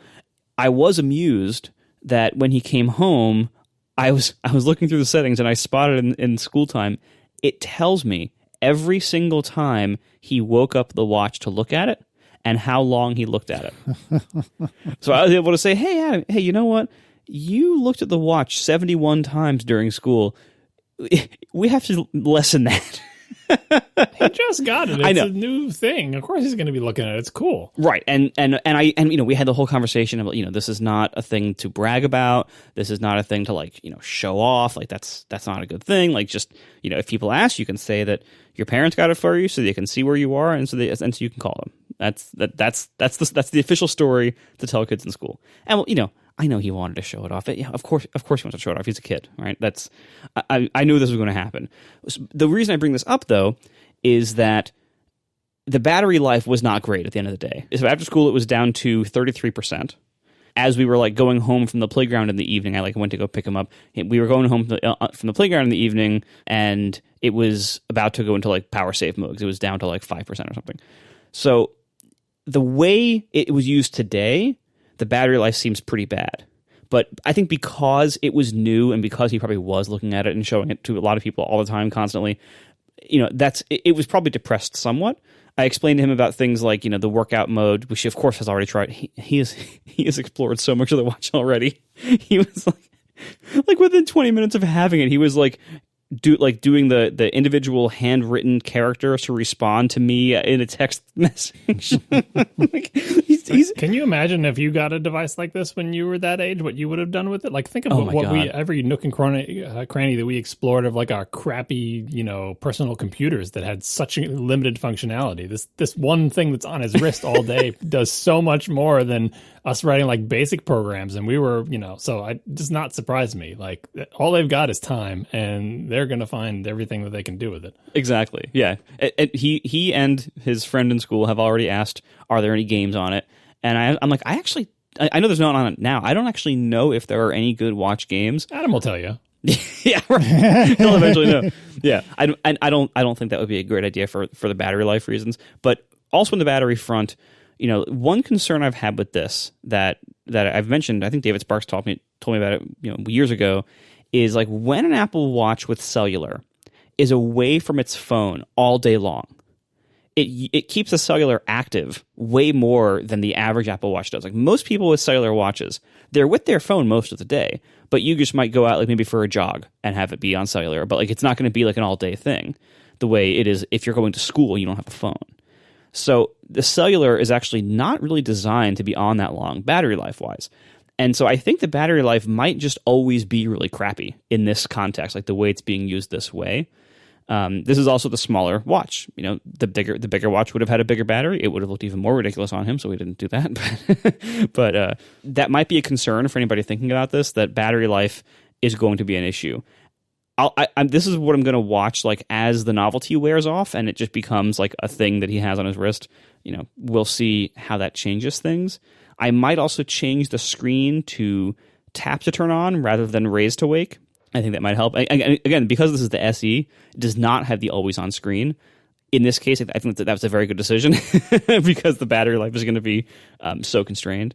I was amused that when he came home, I was looking through the settings and I spotted in school time, it tells me every single time he woke up the watch to look at it and how long he looked at it. So I was able to say, hey, Adam, hey, you know what? You looked at the watch 71 times during school. We have to lessen that. He just got it. It's a new thing. Of course he's going to be looking at it. It's cool. Right. And we had the whole conversation about, this is not a thing to brag about. This is not a thing to show off. Like that's not a good thing. Like just, if people ask, you can say that your parents got it for you so they can see where you are and so you can call them. That's the official story to tell kids in school. And I know he wanted to show it off. Yeah, of course he wants to show it off. He's a kid, right? I knew this was going to happen. The reason I bring this up, though, is that the battery life was not great at the end of the day. So after school, it was down to 33%. As we were going home from the playground in the evening, I went to go pick him up. We were going home from the playground in the evening, and it was about to go into power save mode because it was down to 5% or something. So the way it was used today, the battery life seems pretty bad. But I think because it was new and because he probably was looking at it and showing it to a lot of people all the time constantly, it was probably depressed somewhat. I explained to him about things like, the workout mode, which he of course has already tried. He has explored so much of the watch already. He was within 20 minutes of having it, he was doing the individual handwritten characters to respond to me in a text message. Can you imagine if you got a device like this when you were that age, what you would have done with it? Think of every nook and cranny that we explored of our crappy, personal computers that had such limited functionality. This one thing that's on his wrist all day does so much more than us writing basic programs. And we were, so it does not surprise me. All they've got is time, and they're going to find everything that they can do with it. Exactly. Yeah. He and his friend in school have already asked, are there any games on it? And I'm I know there's not on it now. I don't actually know if there are any good watch games. Adam will tell you. Yeah, right. He'll eventually know. Yeah, I don't think that would be a great idea for the battery life reasons. But also on the battery front, one concern I've had with this that I've mentioned, I think David Sparks told me about it, years ago, is like when an Apple Watch with cellular is away from its phone all day long, it keeps the cellular active way more than the average Apple Watch does. Like most people with cellular watches, they're with their phone most of the day, but you just might go out like maybe for a jog and have it be on cellular. But like it's not going to be like an all day thing the way it is if you're going to school, you don't have a phone. So the cellular is actually not really designed to be on that long battery life wise. And so I think the battery life might just always be really crappy in this context, like the way it's being used this way. This is also the smaller watch. The bigger watch would have had a bigger battery. It would have looked even more ridiculous on him, so we didn't do that. But that might be a concern for anybody thinking about this, that battery life is going to be an issue. This is what I'm going to watch like as the novelty wears off and it just becomes like a thing that he has on his wrist. We'll see how that changes things. I might also change the screen to tap to turn on rather than raise to wake. I think that might help. Again, because this is the SE, it does not have the always-on screen. In this case, I think that was a very good decision because the battery life is going to be so constrained.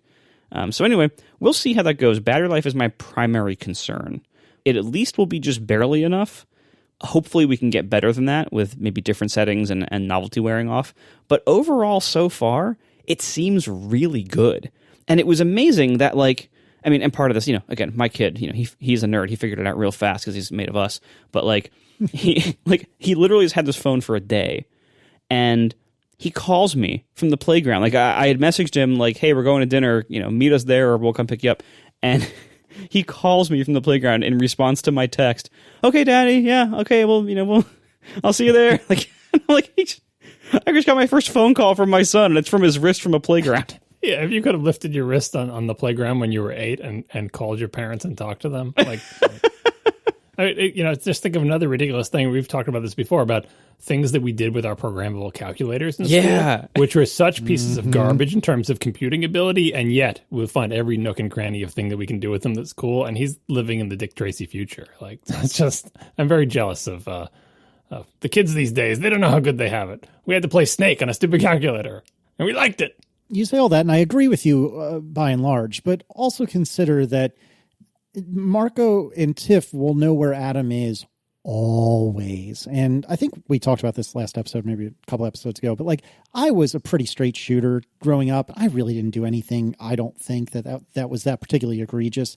So anyway, we'll see how that goes. Battery life is my primary concern. It at least will be just barely enough. Hopefully we can get better than that with maybe different settings and novelty wearing off. But overall, so far, it seems really good. And it was amazing that and part of this, again, my kid, he's a nerd. He figured it out real fast because he's made of us. But he literally has had this phone for a day, and he calls me from the playground. I had messaged him hey, we're going to dinner. Meet us there, or we'll come pick you up. And he calls me from the playground in response to my text. Okay, Daddy. Yeah. Okay. Well, I'll see you there. I just got my first phone call from my son, and it's from his wrist from a playground. Yeah, if you could have lifted your wrist on the playground when you were 8 and called your parents and talked to them, just think of another ridiculous thing. We've talked about this before about things that we did with our programmable calculators in school, which were such pieces of garbage in terms of computing ability, and yet we'll find every nook and cranny of thing that we can do with them that's cool. And he's living in the Dick Tracy future. It's just, I'm very jealous of the kids these days. They don't know how good they have it. We had to play Snake on a stupid calculator, and we liked it. You say all that, and I agree with you by and large, but also consider that Marco and Tiff will know where Adam is always. And I think we talked about this last episode, maybe a couple episodes ago, but I was a pretty straight shooter growing up. I really didn't do anything. I don't think that was that particularly egregious.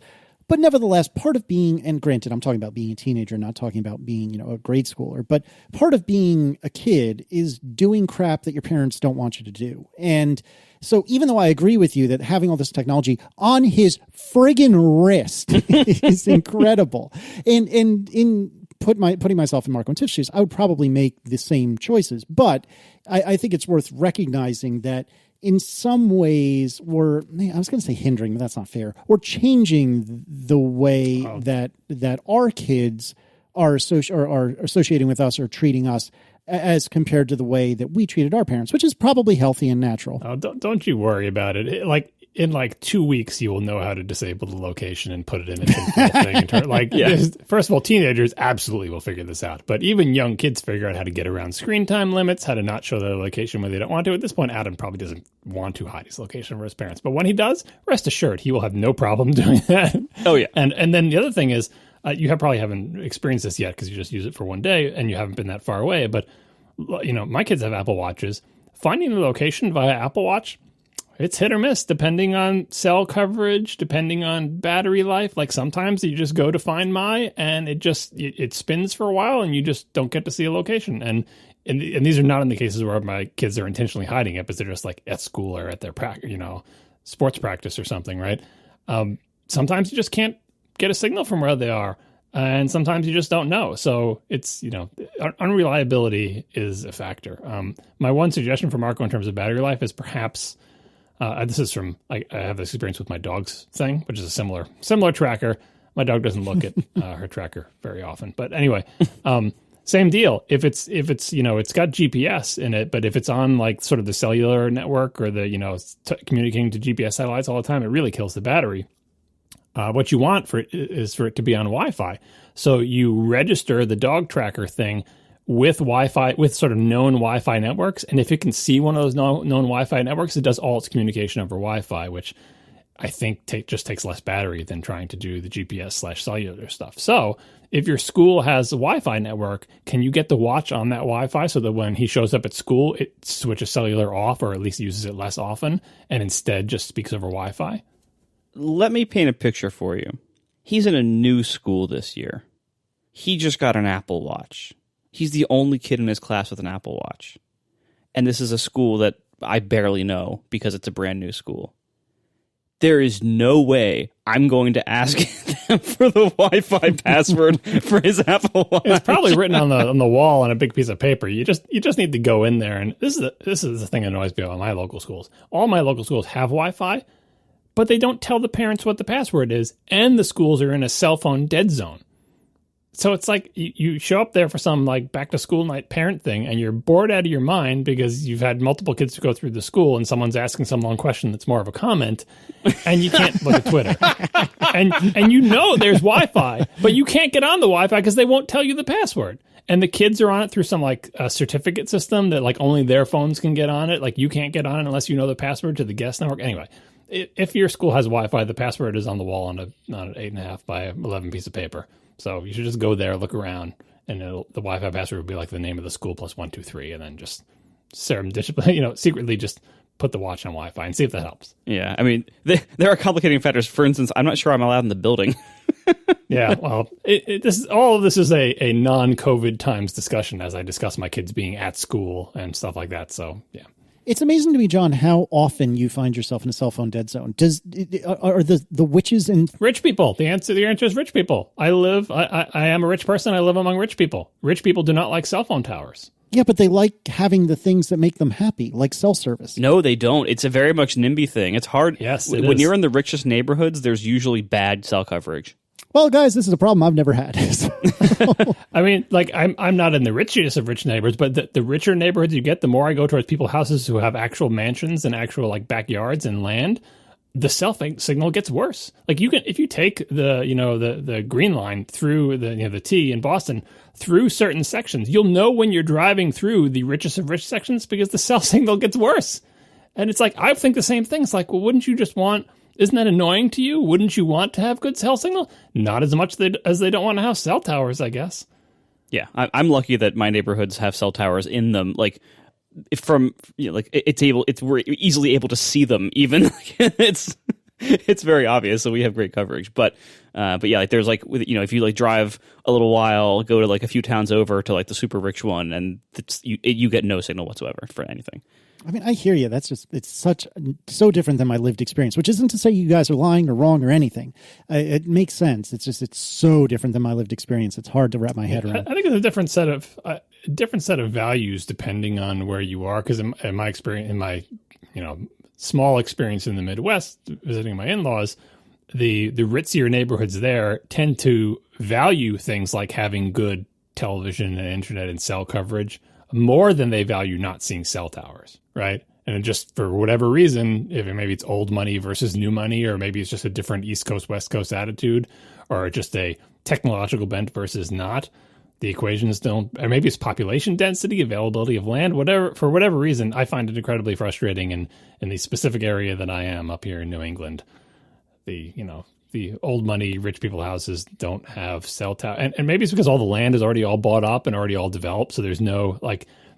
But nevertheless, part of being, and granted, I'm talking about being a teenager, not talking about being, a grade schooler, but part of being a kid is doing crap that your parents don't want you to do. And so even though I agree with you that having all this technology on his friggin' wrist is incredible, and in putting myself in Marco and Tiff's shoes, I would probably make the same choices. But I think it's worth recognizing that in some ways I was going to say hindering, but that's not fair. We're changing the way that our kids are associating with us or treating us as compared to the way that we treated our parents, which is probably healthy and natural. Oh, don't you worry about it. In 2 weeks, you will know how to disable the location and put it in a thing. First of all, teenagers absolutely will figure this out. But even young kids figure out how to get around screen time limits, how to not show their location when they don't want to. At this point, Adam probably doesn't want to hide his location from his parents. But when he does, rest assured, he will have no problem doing that. Oh, yeah. And then the other thing is, you probably haven't experienced this yet because you just use it for one day and you haven't been that far away. But, my kids have Apple Watches. Finding the location via Apple Watch, it's hit or miss depending on cell coverage, depending on battery life. Sometimes you just go to Find My and it spins for a while and you just don't get to see a location. And these are not in the cases where my kids are intentionally hiding it, but they're just at school or at their sports practice or something, right? Sometimes you just can't get a signal from where they are. And sometimes you just don't know. So it's, unreliability is a factor. My one suggestion for Marco in terms of battery life is perhaps, this is from, I have this experience with my dog's thing, which is a similar tracker. My dog doesn't look at her tracker very often. But anyway, same deal. If it's it's got GPS in it, but if it's on sort of the cellular network or the, communicating to GPS satellites all the time, it really kills the battery. What you want is for it to be on Wi-Fi. So you register the dog tracker thing with Wi-Fi, with sort of known Wi-Fi networks. And if it can see one of those known Wi-Fi networks, it does all its communication over Wi-Fi, which I think just takes less battery than trying to do the GPS/cellular stuff. So if your school has a Wi-Fi network, can you get the watch on that Wi-Fi so that when he shows up at school, it switches cellular off, or at least uses it less often, and instead just speaks over Wi-Fi? Let me paint a picture for you. He's in a new school this year. He just got an Apple Watch. He's the only kid in his class with an Apple Watch. And this is a school that I barely know because it's a brand new school. There is no way I'm going to ask them for the Wi-Fi password for his Apple Watch. It's probably written on the wall on a big piece of paper. You just need to go in there, and this is the thing that annoys me about my local schools. All my local schools have Wi-Fi, but they don't tell the parents what the password is, and the schools are in a cell phone dead zone. So it's like you show up there for some like back to school night parent thing, and you're bored out of your mind because you've had multiple kids go through the school and someone's asking some long question that's more of a comment, and you can't look at Twitter. and you know there's Wi-Fi, but you can't get on the Wi-Fi because they won't tell you the password. And the kids are on it through some like a certificate system that like only their phones can get on it. Like you can't get on it unless you know the password to the guest network. Anyway, if your school has Wi-Fi, the password is on the wall on an 8.5 by 11 piece of paper. So you should just go there, look around, and the Wi-Fi password would be like the name of the school plus 123, and then just serendipitously, secretly just put the watch on Wi-Fi and see if that helps. Yeah, I mean, there are complicating factors. For instance, I'm not sure I'm allowed in the building. Yeah, well, all of this is a non-COVID times discussion as I discuss my kids being at school and stuff like that. So, yeah. It's amazing to me, John, how often you find yourself in a cell phone dead zone. Are the witches and rich people? The answer is rich people. I am a rich person. I live among rich people. Rich people do not like cell phone towers. Yeah, but they like having the things that make them happy, like cell service. No, they don't. It's a very much NIMBY thing. It's hard. Yes, when you're in the richest neighborhoods, there's usually bad cell coverage. Well, guys, this is a problem I've never had. I mean, like I'm not in the richest of rich neighborhoods, but the richer neighborhoods you get, the more I go towards people's houses who have actual mansions and actual like backyards and land, the cell signal gets worse. Like if you take the green line through the T in Boston through certain sections, you'll know when you're driving through the richest of rich sections because the cell signal gets worse. And it's like, I think the same thing. It's like, well, wouldn't you just want... Isn't that annoying to you? Wouldn't you want to have good cell signal? Not as much as they don't want to have cell towers, I guess. Yeah, I'm lucky that my neighborhoods have cell towers in them. Like we're easily able to see them. Even it's very obvious, so we have great coverage. But yeah, like there's like if you like drive a little while, go to like a few towns over to like the super rich one, and you get no signal whatsoever for anything. I mean, I hear you. It's so different than my lived experience, which isn't to say you guys are lying or wrong or anything. It makes sense. It's just, it's so different than my lived experience. It's hard to wrap my head around. I think it's a different set of values depending on where you are. Because in my experience, in my small experience in the Midwest, visiting my in-laws, the ritzier neighborhoods there tend to value things like having good television and internet and cell coverage more than they value not seeing cell towers, right? And just for whatever reason, maybe it's old money versus new money, or maybe it's just a different East Coast, West Coast attitude, or just a technological bent versus not, the equations don't, or maybe it's population density, availability of land, for whatever reason, I find it incredibly frustrating in the specific area that I am up here in New England. The old money, rich people houses don't have cell tower. And maybe it's because all the land is already all bought up and already all developed. So there's no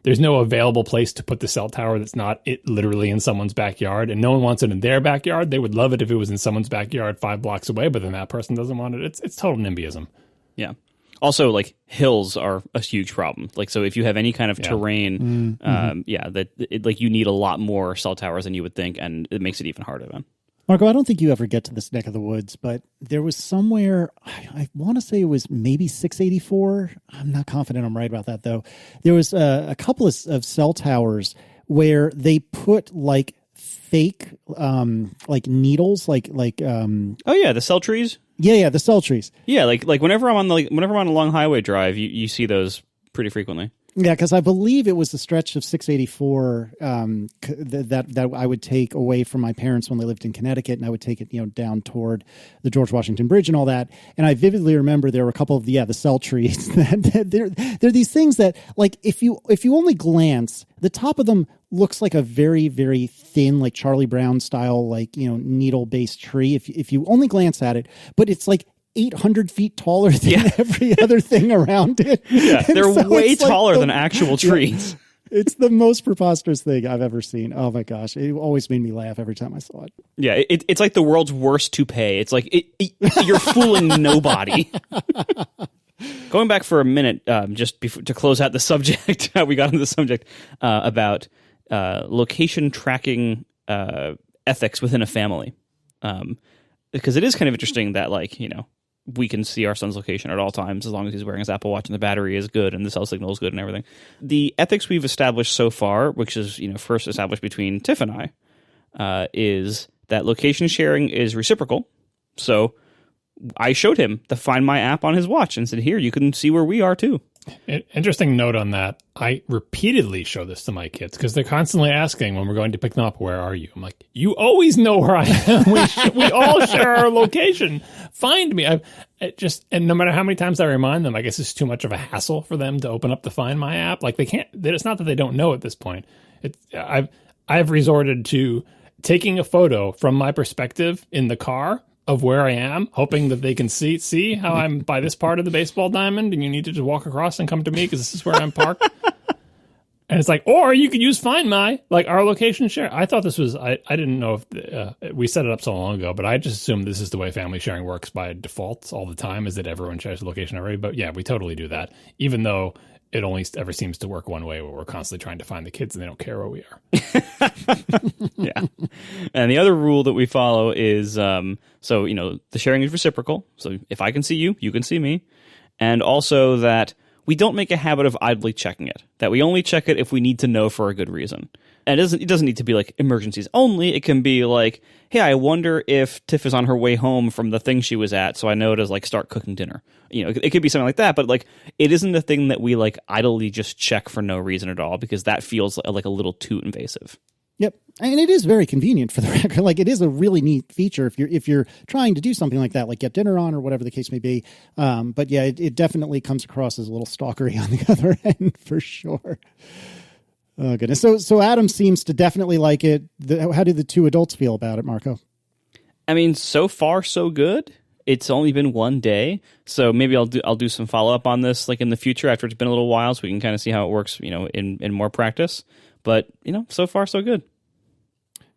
available place to put the cell tower that's not literally in someone's backyard. And no one wants it in their backyard. They would love it if it was in someone's backyard 5 blocks away, but then that person doesn't want it. It's total NIMBYism. Yeah. Also, like, hills are a huge problem. Like, so if you have any kind of terrain, you need a lot more cell towers than you would think, and it makes it even harder then. Marco, I don't think you ever get to this neck of the woods, but there was somewhere, I want to say it was maybe 684. I'm not confident I'm right about that, though. There was a couple of cell towers where they put like fake like needles, like oh yeah, the cell trees. Yeah, the cell trees. Yeah, like whenever I'm on a long highway drive, you see those pretty frequently. Yeah, because I believe it was the stretch of 684 that I would take away from my parents when they lived in Connecticut, and I would take it down toward the George Washington Bridge and all that. And I vividly remember there were a couple of the cell trees. They're these things that, like, if you only glance, the top of them looks like a very, very thin, like Charlie Brown style, like needle based tree. If you only glance at it, but it's like 800 feet taller than every other thing around it. Yeah, they're so way taller than actual trees. Yeah, it's the most preposterous thing I've ever seen. Oh my gosh. It always made me laugh every time I saw it. Yeah, it's like the world's worst toupee. It's like you're fooling nobody. Going back for a minute, just to close out the subject, we got into the subject about location tracking ethics within a family. Because it is kind of interesting that, like, we can see our son's location at all times as long as he's wearing his Apple Watch and the battery is good and the cell signal is good and everything. The ethics we've established so far, which is first established between Tiff and I, is that location sharing is reciprocal. So I showed him the Find My app on his watch and said, here, you can see where we are too. Interesting note on that. I repeatedly show this to my kids because they're constantly asking when we're going to pick them up, where are you? I'm like, you always know where I am. We all share our location. Find me. And no matter how many times I remind them, I guess it's too much of a hassle for them to open up the Find My app. Like, they can't. It's not that they don't know at this point. I've resorted to taking a photo from my perspective in the car of where I am, hoping that they can see how I'm by this part of the baseball diamond, and you need to just walk across and come to me because this is where I'm parked. And it's like, or you could use Find My, like our location share. I thought this was, I didn't know if we set it up so long ago, but I just assumed this is the way family sharing works by default all the time, is that everyone shares the location already. But yeah, we totally do that, even though it only ever seems to work one way, where we're constantly trying to find the kids and they don't care where we are. Yeah. And the other rule that we follow is, the sharing is reciprocal. So if I can see you, you can see me. And also that we don't make a habit of idly checking it, that we only check it if we need to know for a good reason. And it doesn't need to be like emergencies only. It can be like, hey, I wonder if Tiff is on her way home from the thing she was at, so I know to like start cooking dinner. It could be something like that, but like it isn't a thing that we like idly just check for no reason at all, because that feels like a little too invasive. Yep. And it is very convenient, for the record. Like, it is a really neat feature if you're trying to do something like that, like get dinner on or whatever the case may be. But yeah, it definitely comes across as a little stalkery on the other end, for sure. Oh, goodness. So Adam seems to definitely like it. How do the two adults feel about it, Marco? I mean, so far, so good. It's only been one day, so maybe I'll do some follow-up on this like in the future after it's been a little while, so we can kind of see how it works, in more practice. But, so far, so good.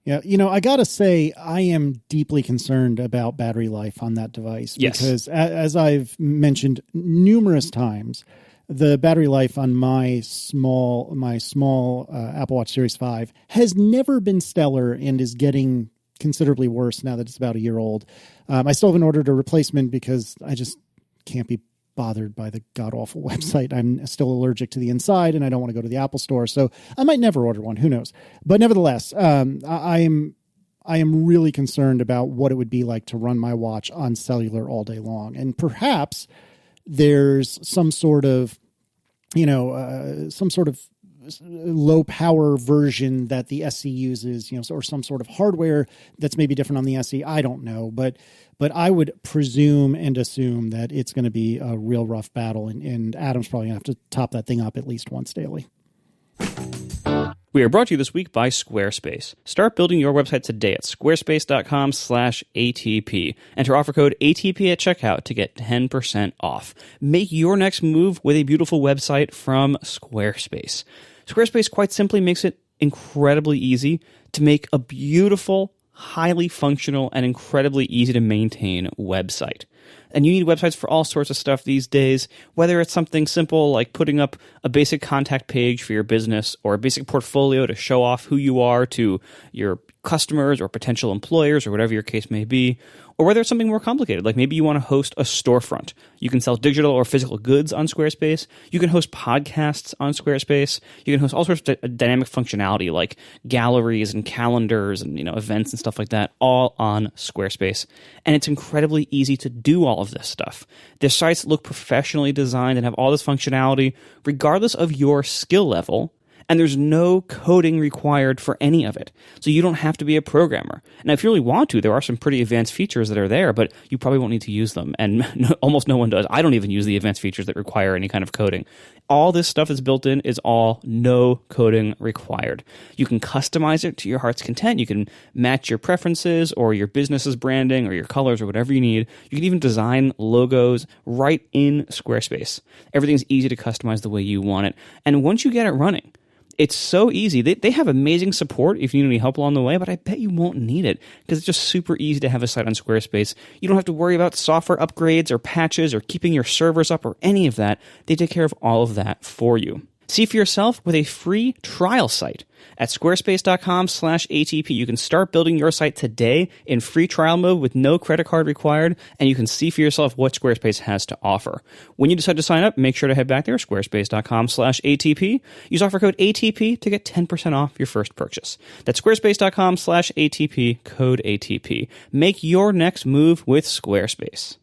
Yeah, I got to say, I am deeply concerned about battery life on that device. Yes. Because as I've mentioned numerous times, the battery life on my small Apple Watch Series 5 has never been stellar and is getting considerably worse now that it's about a year old. I still haven't ordered a replacement because I just can't be bothered by the god-awful website. I'm still allergic to the inside, and I don't want to go to the Apple store, so I might never order one. Who knows? But nevertheless, I am really concerned about what it would be like to run my watch on cellular all day long. And perhaps there's some sort of low power version that the SE uses, or some sort of hardware that's maybe different on the SE. I don't know, but I would presume and assume that it's going to be a real rough battle, and Adam's probably going to have to top that thing up at least once daily. We are brought to you this week by Squarespace. Start building your website today at squarespace.com/ATP. Enter offer code ATP at checkout to get 10% off. Make your next move with a beautiful website from Squarespace. Squarespace quite simply makes it incredibly easy to make a beautiful, highly functional, and incredibly easy to maintain website. And you need websites for all sorts of stuff these days, whether it's something simple like putting up a basic contact page for your business or a basic portfolio to show off who you are to your customers or potential employers or whatever your case may be, or whether it's something more complicated, like maybe you want to host a storefront. You can sell digital or physical goods on Squarespace. You can host podcasts on Squarespace. You can host all sorts of dynamic functionality like galleries and calendars and events and stuff like that, all on Squarespace. And it's incredibly easy to do do all of this stuff. Their sites look professionally designed and have all this functionality regardless of your skill level, and there's no coding required for any of it. So you don't have to be a programmer. Now, if you really want to, there are some pretty advanced features that are there, but you probably won't need to use them, and almost no one does. I don't even use the advanced features that require any kind of coding. All this stuff that's built in is all no coding required. You can customize it to your heart's content. You can match your preferences or your business's branding or your colors or whatever you need. You can even design logos right in Squarespace. Everything's easy to customize the way you want it. And once you get it running, it's so easy. They have amazing support if you need any help along the way, but I bet you won't need it because it's just super easy to have a site on Squarespace. You don't have to worry about software upgrades or patches or keeping your servers up or any of that. They take care of all of that for you. See for yourself with a free trial site at squarespace.com/ATP. You can start building your site today in free trial mode with no credit card required, and you can see for yourself what Squarespace has to offer. When you decide to sign up, make sure to head back there, squarespace.com/ATP. Use offer code ATP to get 10% off your first purchase. That's squarespace.com/ATP, code ATP. Make your next move with Squarespace.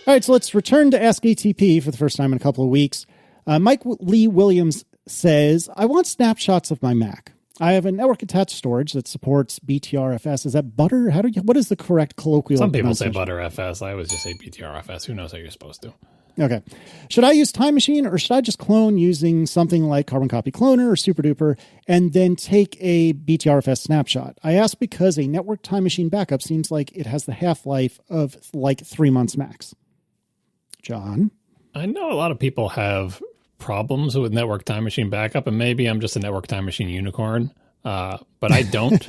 All right, so let's return to Ask ATP for the first time in a couple of weeks. Mike Lee Williams says, I want snapshots of my Mac. I have a network-attached storage that supports BTRFS. Is that butter? What is the correct colloquial Some people say ButterFS. I always just say BTRFS. Who knows how you're supposed to? Okay. Should I use Time Machine or should I just clone using something like Carbon Copy Cloner or SuperDuper and then take a BTRFS snapshot? I ask because a network Time Machine backup seems like it has the half-life of like 3 months max. John? I know a lot of people have problems with network time machine backup, and maybe I'm just a network time machine unicorn, but I don't.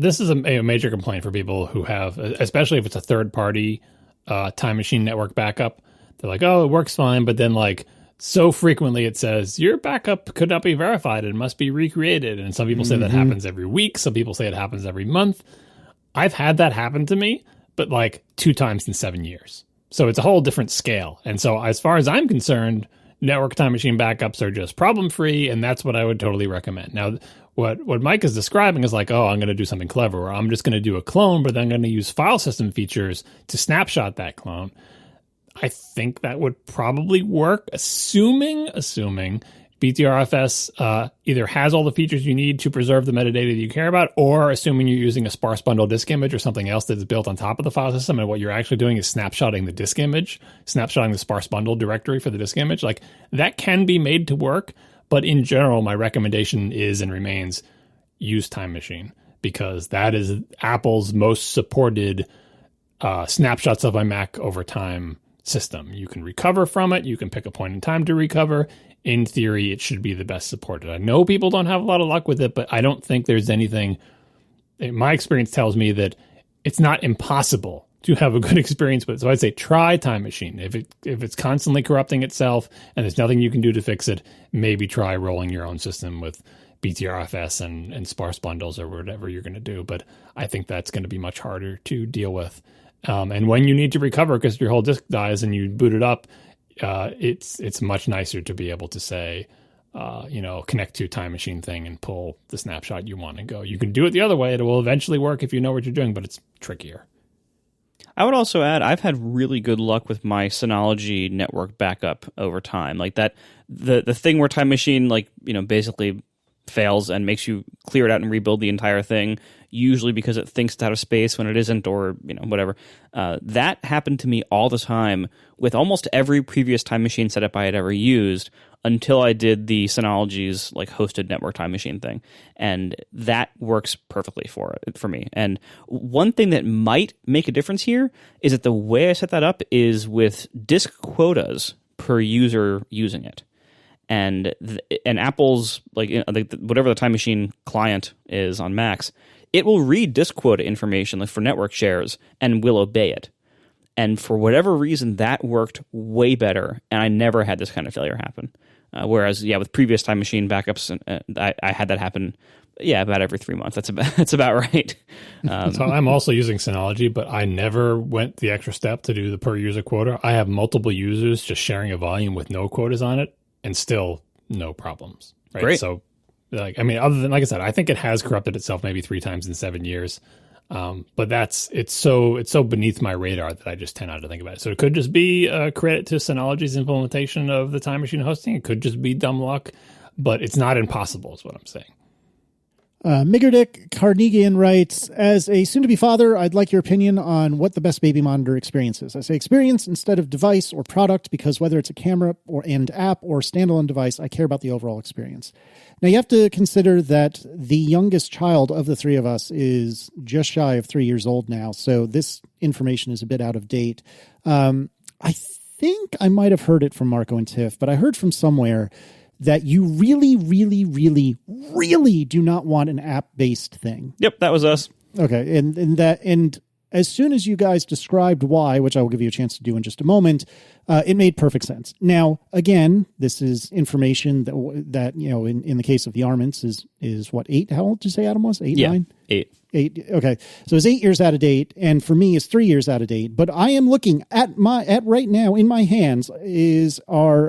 This is a major complaint for people who have, especially if it's a third-party time machine network backup. They're like, oh, it works fine, but then so frequently it says, your backup could not be verified and must be recreated. And some people say that happens every week. Some people say it happens every month. I've had that happen to me, but 2 times in 7 years. So it's a whole different scale. And so as far as I'm concerned, network time machine backups are just problem-free, and that's what I would totally recommend. Now, what Mike is describing is I'm going to do something clever, or I'm just going to do a clone, but then I'm going to use file system features to snapshot that clone. I think that would probably work, assuming BTRFS either has all the features you need to preserve the metadata that you care about, or assuming you're using a sparse bundle disk image or something else that's built on top of the file system, and what you're actually doing is snapshotting the disk image, snapshotting the sparse bundle directory for the disk image. That can be made to work, but in general, my recommendation is and remains use Time Machine, because that is Apple's most supported snapshots of my Mac over time system. You can recover from it. You can pick a point in time to recover. In theory, it should be the best supported. I know people don't have a lot of luck with it, but I don't think there's anything. My experience tells me that it's not impossible to have a good experience with it. So I'd say try Time Machine. If it's constantly corrupting itself and there's nothing you can do to fix it, maybe try rolling your own system with BTRFS and sparse bundles or whatever you're going to do. But I think that's going to be much harder to deal with. And when you need to recover because your whole disk dies and you boot it up, it's much nicer to be able to say, connect to Time Machine thing and pull the snapshot you want and go. You can do it the other way. It will eventually work if you know what you're doing, but it's trickier. I would also add, I've had really good luck with my Synology network backup over time. The thing where Time Machine, basically fails and makes you clear it out and rebuild the entire thing, usually because it thinks it's out of space when it isn't, or whatever. That happened to me all the time with almost every previous Time Machine setup I had ever used until I did the Synology's hosted network Time Machine thing, and that works perfectly for me. And one thing that might make a difference here is that the way I set that up is with disk quotas per user using it. And Apple's whatever the Time Machine client is on Macs, it will read disk quota information for network shares and will obey it. And for whatever reason, that worked way better, and I never had this kind of failure happen. Whereas, with previous Time Machine backups, I had that happen, about every 3 months. That's about right. So I'm also using Synology, but I never went the extra step to do the per user quota. I have multiple users just sharing a volume with no quotas on it, and still no problems. Right? Great. So, other than, like I said, I think it has corrupted itself maybe 3 times in 7 years. But it's so beneath my radar that I just tend not to think about it. So it could just be a credit to Synology's implementation of the Time Machine hosting. It could just be dumb luck, but it's not impossible is what I'm saying. Migerdick Carnegian writes, as a soon-to-be father, I'd like your opinion on what the best baby monitor experience is. I say experience instead of device or product because whether it's a camera and app or standalone device, I care about the overall experience. Now, you have to consider that the youngest child of the three of us is just shy of 3 years old now, so this information is a bit out of date. I think I might have heard it from Marco and Tiff, but I heard from somewhere that you really, really, really, really do not want an app-based thing. Yep, that was us. Okay, and as soon as you guys described why, which I will give you a chance to do in just a moment, it made perfect sense. Now, again, this is information that in the case of the Armints is what, 8? How old did you say Adam was? 8, 9? 8. 8. Okay, so it's 8 years out of date, and for me, it's 3 years out of date. But I am looking at right now in my hands is our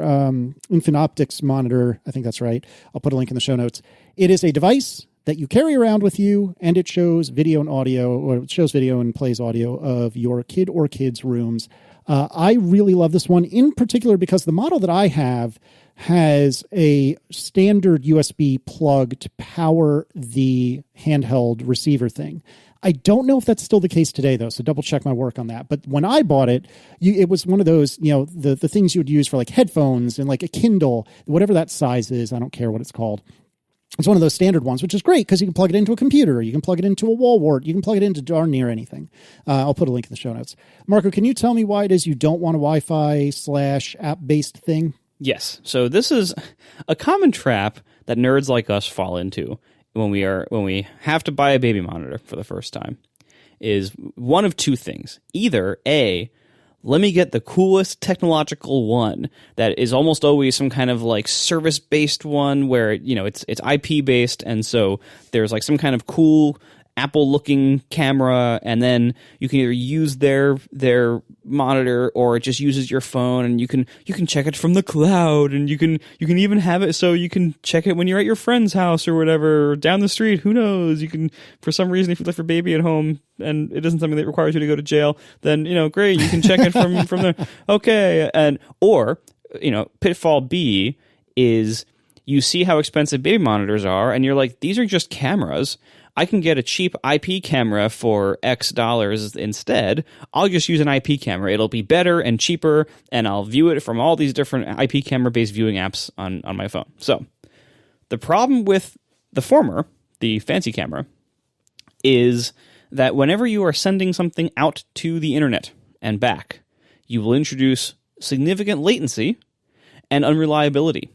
Infinoptics monitor. I think that's right. I'll put a link in the show notes. It is a device that you carry around with you, and it shows video and audio, or it shows video and plays audio of your kid or kids' rooms. I really love this one in particular because the model that I have has a standard USB plug to power the handheld receiver thing. I don't know if that's still the case today, though, so double check my work on that. But when I bought it, it was one of those, the things you would use for like headphones and like a Kindle, whatever that size is. I don't care what it's called. It's one of those standard ones, which is great because you can plug it into a computer, you can plug it into a wall wart, you can plug it into darn near anything. I'll put a link in the show notes. Marco, can you tell me why it is you don't want a Wi-Fi / app-based thing? Yes. So this is a common trap that nerds like us fall into when we have to buy a baby monitor for the first time. Is one of two things. Either A, let me get the coolest technological one that is almost always some kind of like service-based one where, it's IP-based, and so there's like some kind of cool Apple-looking camera, and then you can either use their monitor or it just uses your phone, and you can check it from the cloud, and you can even have it so you can check it when you're at your friend's house or whatever, or down the street. Who knows? You can, for some reason, if you left your baby at home and it isn't something that requires you to go to jail, then great, you can check it from there. Okay, or pitfall B is you see how expensive baby monitors are, and you're like, these are just cameras. I can get a cheap IP camera for X dollars instead. I'll just use an IP camera. It'll be better and cheaper, and I'll view it from all these different IP camera-based viewing apps on my phone. So the problem with the former, the fancy camera, is that whenever you are sending something out to the internet and back, you will introduce significant latency and unreliability.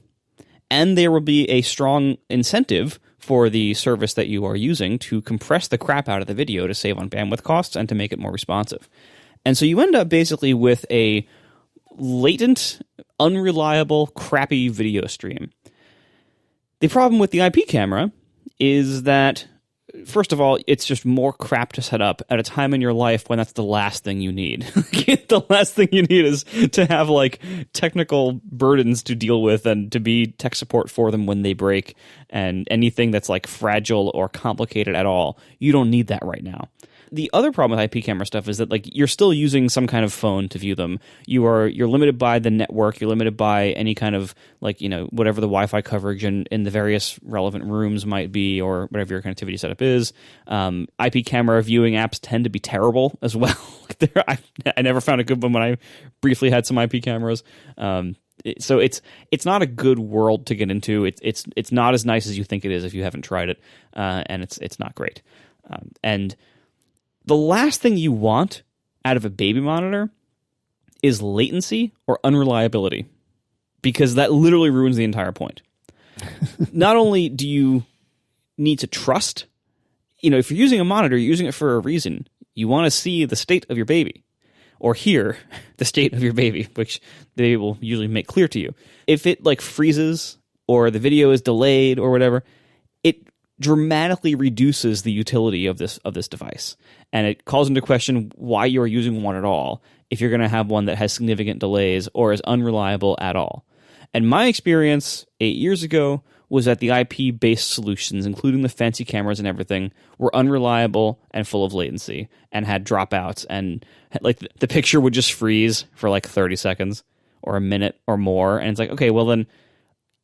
And there will be a strong incentive for the service that you are using to compress the crap out of the video to save on bandwidth costs and to make it more responsive. And so you end up basically with a latent, unreliable, crappy video stream. The problem with the IP camera is that, first of all, it's just more crap to set up at a time in your life when that's the last thing you need. The last thing you need is to have like technical burdens to deal with and to be tech support for them when they break, and anything that's like fragile or complicated at all. You don't need that right now. The other problem with IP camera stuff is that like you're still using some kind of phone to view them. You're limited by the network. You're limited by any kind of like whatever the Wi-Fi coverage in the various relevant rooms might be, or whatever your connectivity setup is. IP camera viewing apps tend to be terrible as well. I never found a good one when I briefly had some IP cameras. So it's not a good world to get into. It's not as nice as you think it is if you haven't tried it, and it's not great. And the last thing you want out of a baby monitor is latency or unreliability, because that literally ruins the entire point. Not only do you need to trust, if you're using a monitor, you're using it for a reason. You want to see the state of your baby, or hear the state of your baby, which they will usually make clear to you. If it like freezes or the video is delayed or whatever, it dramatically reduces the utility of this device, and it calls into question why you are using one at all if you're going to have one that has significant delays or is unreliable at all. And my experience 8 years ago was that the IP-based solutions, including the fancy cameras and everything, were unreliable and full of latency and had dropouts. And like the picture would just freeze for like 30 seconds or a minute or more. And it's like, okay, well then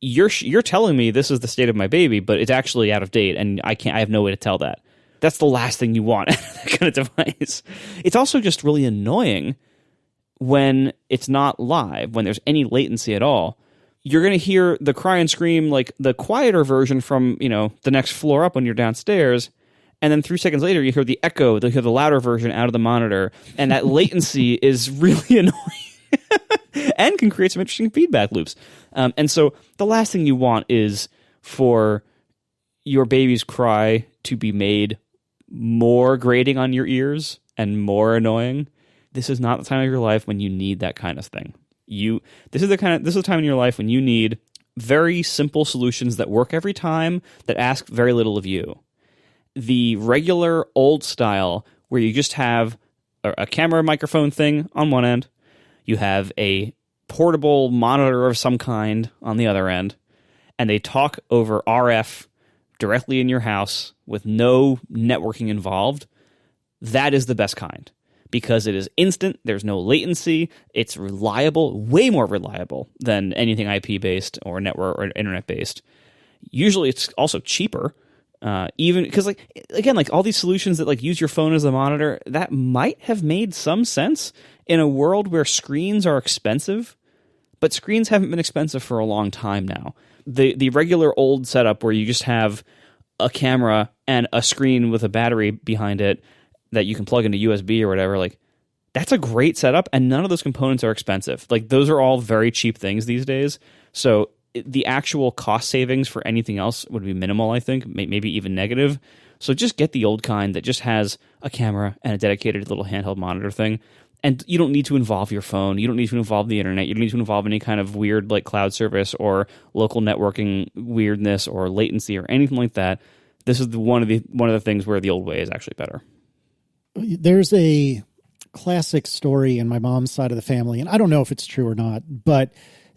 you're telling me this is the state of my baby, but it's actually out of date, and I have no way to tell that. That's the last thing you want out of that kind of device. It's also just really annoying when it's not live, when there's any latency at all. You're going to hear the cry and scream, like the quieter version from, the next floor up when you're downstairs. And then 3 seconds later, you hear the echo, you hear the louder version out of the monitor. And that latency is really annoying and can create some interesting feedback loops. And so the last thing you want is for your baby's cry to be made more grating on your ears and more annoying. This is not the time of your life when you need that kind of thing. This is the time in your life when you need very simple solutions that work every time, that ask very little of you. The regular old style where you just have a camera microphone thing on one end, you have a portable monitor of some kind on the other end, and they talk over RF directly in your house with no networking involved. That is the best kind, because it is instant, there's no latency, it's reliable, way more reliable than anything IP-based or network or internet-based. Usually it's also cheaper, even because, all these solutions that use your phone as a monitor, that might have made some sense in a world where screens are expensive, but screens haven't been expensive for a long time now. The regular old setup where you just have a camera and a screen with a battery behind it that you can plug into USB or whatever, that's a great setup, and none of those components are expensive. Those are all very cheap things these days. So the actual cost savings for anything else would be minimal, I think, maybe even negative. So just get the old kind that just has a camera and a dedicated little handheld monitor thing. And you don't need to involve your phone. You don't need to involve the internet. You don't need to involve any kind of weird cloud service or local networking weirdness or latency or anything like that. This is one of the things where the old way is actually better. There's a classic story in my mom's side of the family, and I don't know if it's true or not, but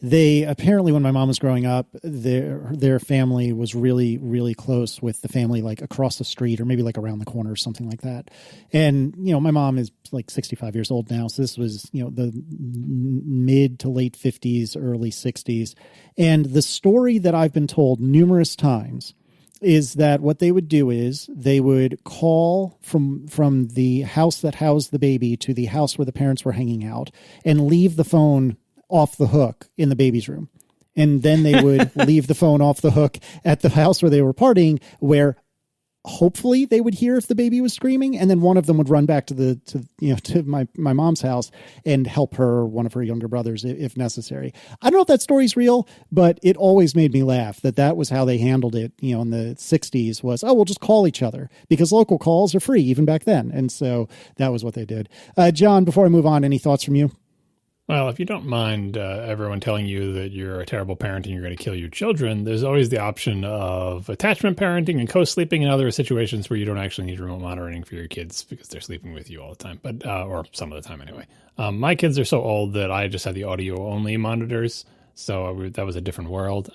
they apparently, when my mom was growing up, their family was really, really close with the family across the street or maybe around the corner or something like that. And, my mom is 65 years old now. So this was, the mid to late 50s, early 60s. And the story that I've been told numerous times is that what they would do is they would call from the house that housed the baby to the house where the parents were hanging out and leave the phone off the hook in the baby's room. And then they would leave the phone off the hook at the house where they were partying, where hopefully they would hear if the baby was screaming. And then one of them would run back to my mom's house and help her, or one of her younger brothers if necessary. I don't know if that story's real, but it always made me laugh that was how they handled it, in the 60s was, we'll just call each other because local calls are free even back then. And so that was what they did. John, before I move on, any thoughts from you? Well, if you don't mind everyone telling you that you're a terrible parent and you're going to kill your children, there's always the option of attachment parenting and co-sleeping and other situations where you don't actually need remote monitoring for your kids because they're sleeping with you all the time, but or some of the time anyway. My kids are so old that I just had the audio-only monitors, so that was a different world.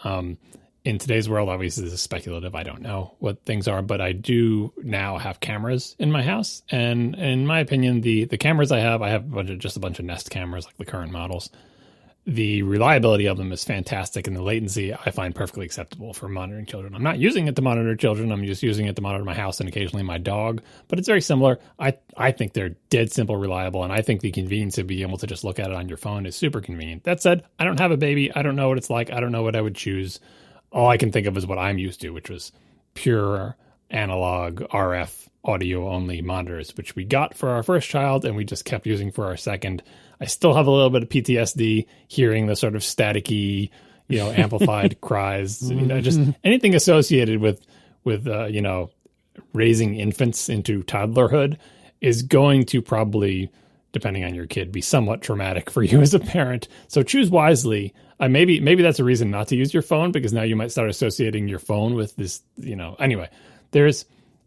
In today's world, obviously, this is speculative. I don't know what things are, but I do now have cameras in my house. And in my opinion, the cameras I have just a bunch of Nest cameras, like the current models. The reliability of them is fantastic, and the latency I find perfectly acceptable for monitoring children. I'm not using it to monitor children. I'm just using it to monitor my house and occasionally my dog. But it's very similar. I think they're dead simple, reliable, and I think the convenience of being able to just look at it on your phone is super convenient. That said, I don't have a baby. I don't know what it's like. I don't know what I would choose. All I can think of is what I'm used to, which was pure analog RF audio-only monitors, which we got for our first child and we just kept using for our second. I still have a little bit of PTSD hearing the sort of staticky, amplified cries. Just anything associated with raising infants into toddlerhood is going to probably, depending on your kid, be somewhat traumatic for you as a parent. So choose wisely. Maybe that's a reason not to use your phone, because now you might start associating your phone with this, Anyway,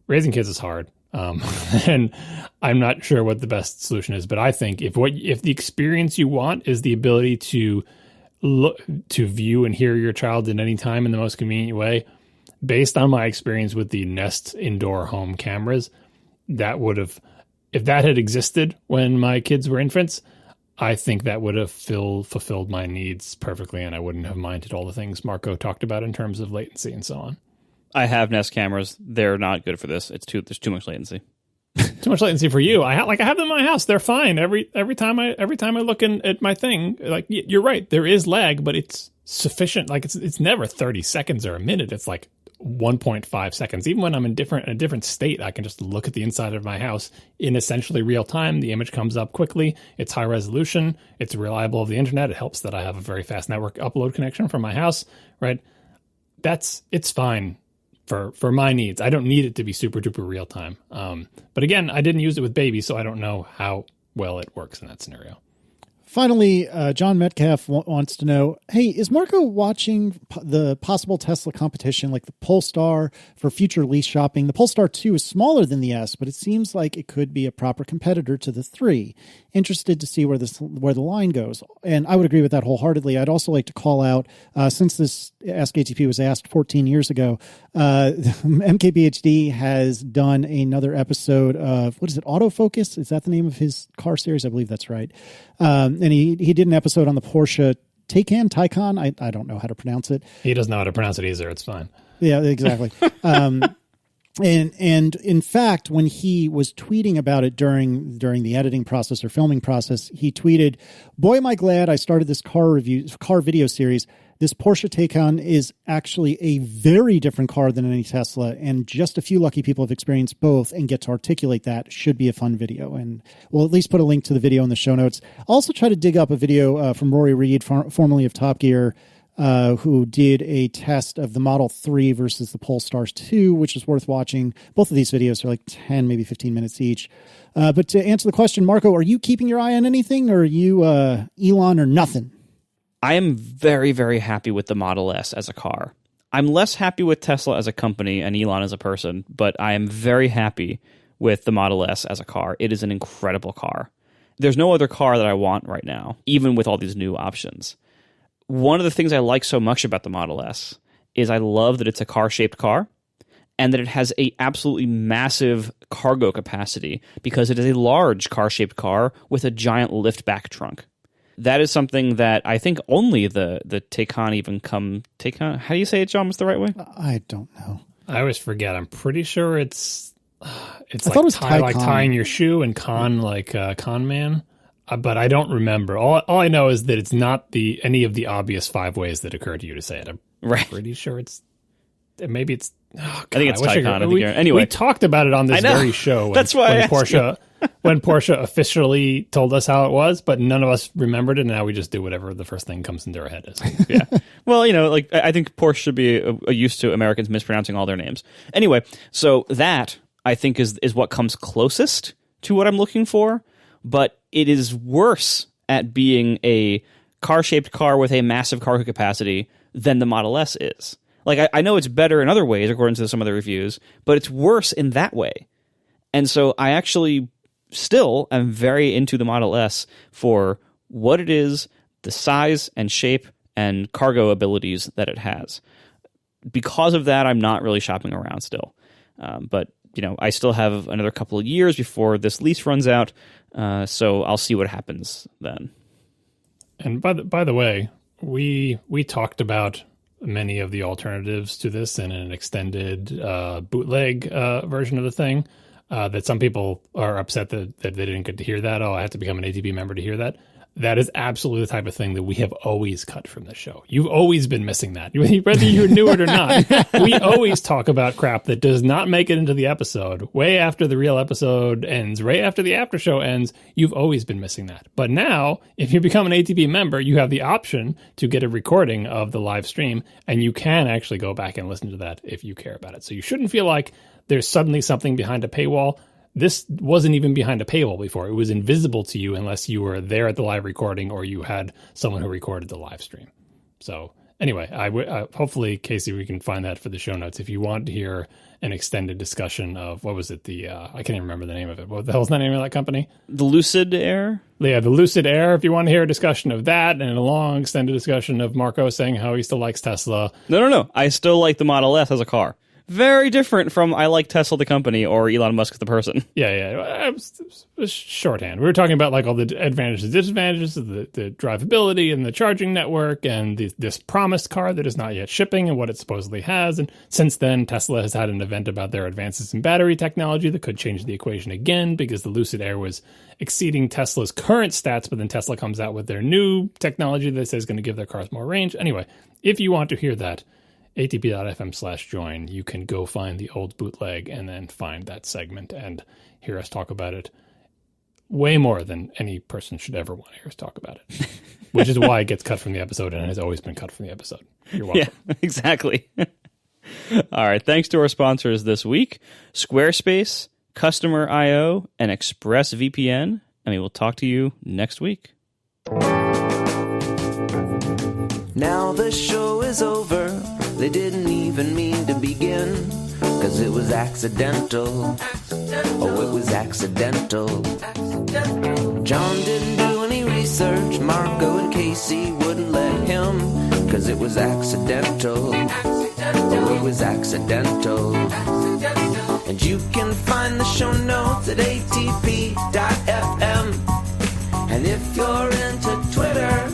raising kids is hard. And I'm not sure what the best solution is, but I think if the experience you want is the ability to to view and hear your child at any time in the most convenient way, based on my experience with the Nest indoor home cameras, that would have, if that had existed when my kids were infants, I think that would have fulfilled my needs perfectly, and I wouldn't have minded all the things Marco talked about in terms of latency and so on. I have Nest cameras. They're not good for this. There's too much latency. Too much latency for you. I have them in my house. They're fine. Every time I look at my thing, like, you're right, there is lag, but it's sufficient. Like, it's never 30 seconds or a minute. It's like 1.5 seconds. Even when I'm in a different state, I can just look at the inside of my house in essentially real time. The image comes up quickly. It's high resolution. It's reliable over the internet. It helps that I have a very fast network upload connection from my house, right? It's fine for my needs. I don't need it to be super duper real time. But again, I didn't use it with babies, so I don't know how well it works in that scenario. Finally, John Metcalf wants to know, hey, is Marco watching the possible Tesla competition like the Polestar for future lease shopping? The Polestar 2 is smaller than the S, but it seems like it could be a proper competitor to the 3. Interested to see where the line goes. And I would agree with that wholeheartedly. I'd also like to call out, since this askatp was asked 14 years ago, MKBHD has done another episode of, what is it, Autofocus? Is that the name of his car series? I believe that's right. And he did an episode on the Porsche Taycan. I don't know how to pronounce it. He doesn't know how to pronounce it either. It's fine. Yeah, exactly. And in fact, when he was tweeting about it during the editing process or filming process, he tweeted, "Boy, am I glad I started this car video series. This Porsche Taycan is actually a very different car than any Tesla, and just a few lucky people have experienced both and get to articulate that. Should be a fun video." And we'll at least put a link to the video in the show notes. I'll also try to dig up a video from Rory Reed, formerly of Top Gear, who did a test of the Model 3 versus the Polestar 2, which is worth watching. Both of these videos are like 10, maybe 15 minutes each. But to answer the question, Marco, are you keeping your eye on anything, or are you Elon or nothing? I am very, very happy with the Model S as a car. I'm less happy with Tesla as a company and Elon as a person, but I am very happy with the Model S as a car. It is an incredible car. There's no other car that I want right now, even with all these new options. One of the things I like so much about the Model S is I love that it's a car-shaped car and that it has a absolutely massive cargo capacity because it is a large car-shaped car with a giant lift-back trunk. That is something that I think only the Taycan even come... Taycan? How do you say it, John? What's the right way? I don't know. I always forget. I'm pretty sure it's I thought it was like tying your shoe and con man. But I don't remember. All I know is that it's not any of the obvious 5 ways that occur to you to say it. I'm pretty sure maybe it's... Oh, God, I think it's Taycan. Anyway, we talked about it on this very show. That's why when Porsche officially told us how it was, but none of us remembered it, and now we just do whatever the first thing comes into our head is. Yeah. Well, I think Porsche should be used to Americans mispronouncing all their names. Anyway, so that, I think, is what comes closest to what I'm looking for, but it is worse at being a car-shaped car with a massive cargo capacity than the Model S is. Like, I know it's better in other ways, according to some of the reviews, but it's worse in that way. And so I actually still am very into the Model S for what it is, the size and shape and cargo abilities that it has. Because of that, I'm not really shopping around still. But, I still have another couple of years before this lease runs out, so I'll see what happens then. And by the way, we talked about many of the alternatives to this in an extended bootleg version of the thing. That some people are upset that they didn't get to hear that. Oh, I have to become an ATP member to hear that. That is absolutely the type of thing that we have always cut from the show. You've always been missing that, whether you knew it or not. We always talk about crap that does not make it into the episode way after the real episode ends, right after the after show ends. You've always been missing that. But now, if you become an ATP member, you have the option to get a recording of the live stream, and you can actually go back and listen to that if you care about it. So you shouldn't feel like there's suddenly something behind a paywall. This wasn't even behind a paywall before. It was invisible to you unless you were there at the live recording or you had someone who recorded the live stream. So Anyway, hopefully, Casey, we can find that for the show notes. If you want to hear an extended discussion of, what was it? I can't even remember the name of it. What the hell's the name of that company? The Lucid Air? Yeah, the Lucid Air. If you want to hear a discussion of that and a long extended discussion of Marco saying how he still likes Tesla. No. I still like the Model S as a car. Very different from I like Tesla the company or Elon Musk the person. Yeah. It was shorthand. We were talking about like all the advantages and disadvantages of the drivability and the charging network and this promised car that is not yet shipping and what it supposedly has. And since then, Tesla has had an event about their advances in battery technology that could change the equation again because the Lucid Air was exceeding Tesla's current stats, but then Tesla comes out with their new technology that says is going to give their cars more range. Anyway, if you want to hear that, atp.fm/join, you can go find the old bootleg and then find that segment and hear us talk about it way more than any person should ever want to hear us talk about it, which is why it gets cut from the episode and has always been cut from the episode. You're welcome. Yeah, exactly. All right. Thanks to our sponsors this week, Squarespace, Customer.io, and ExpressVPN. And we will talk to you next week. Now the show is over. They didn't even mean to begin, 'cause it was accidental. Oh, it was accidental. John didn't do any research. Marco and Casey wouldn't let him, 'cause it was accidental. Oh, it was accidental. And you can find the show notes at atp.fm. And if you're into Twitter,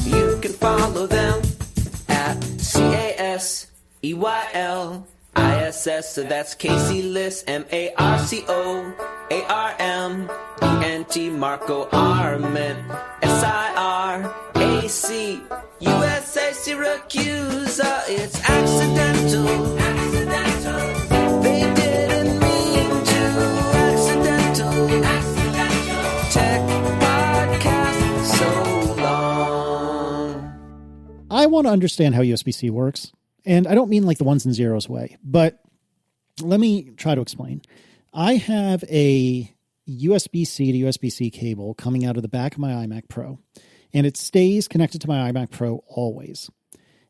you can follow them at CASEYLISS. So that's Casey Liss, MARCOARMENT, Marco Arment, SIRAC, USA Syracuse. It's accidental. They didn't mean to. Accidental. Tech podcast so long. I want to understand how USB-C works, and I don't mean like the ones and zeros way, but let me try to explain. I have a USB-C to USB-C cable coming out of the back of my iMac Pro, and it stays connected to my iMac Pro always.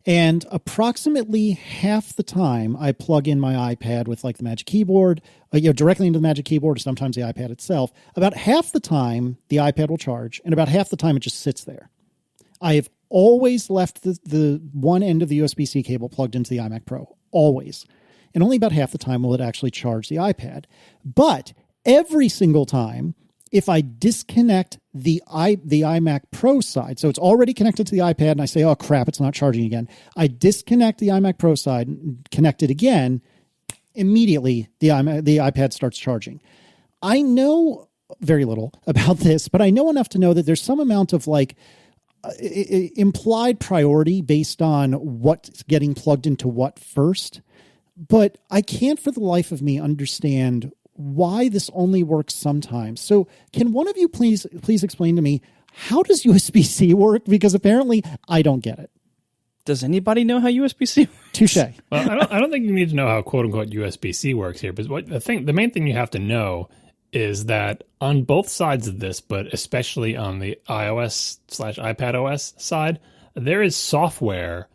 And approximately half the time I plug in my iPad with like the Magic Keyboard, directly into the Magic Keyboard, or sometimes the iPad itself. About half the time the iPad will charge, and about half the time it just sits there. I have always left the one end of the USB-C cable plugged into the iMac Pro, always. And only about half the time will it actually charge the iPad. But every single time, if I disconnect the iMac Pro side, so it's already connected to the iPad, and I say, oh crap, it's not charging again. I disconnect the iMac Pro side, connect it again, immediately the iPad starts charging. I know very little about this, but I know enough to know that there's some amount of like implied priority based on what's getting plugged into what first. But I can't for the life of me understand why this only works sometimes. So can one of you please explain to me, how does USB-C work? Because apparently I don't get it. Does anybody know how USB-C works? Touche. Well, I don't think you need to know how quote unquote USB-C works here, but the main thing you have to know is that on both sides of this, but especially on the iOS/iPadOS side, there is software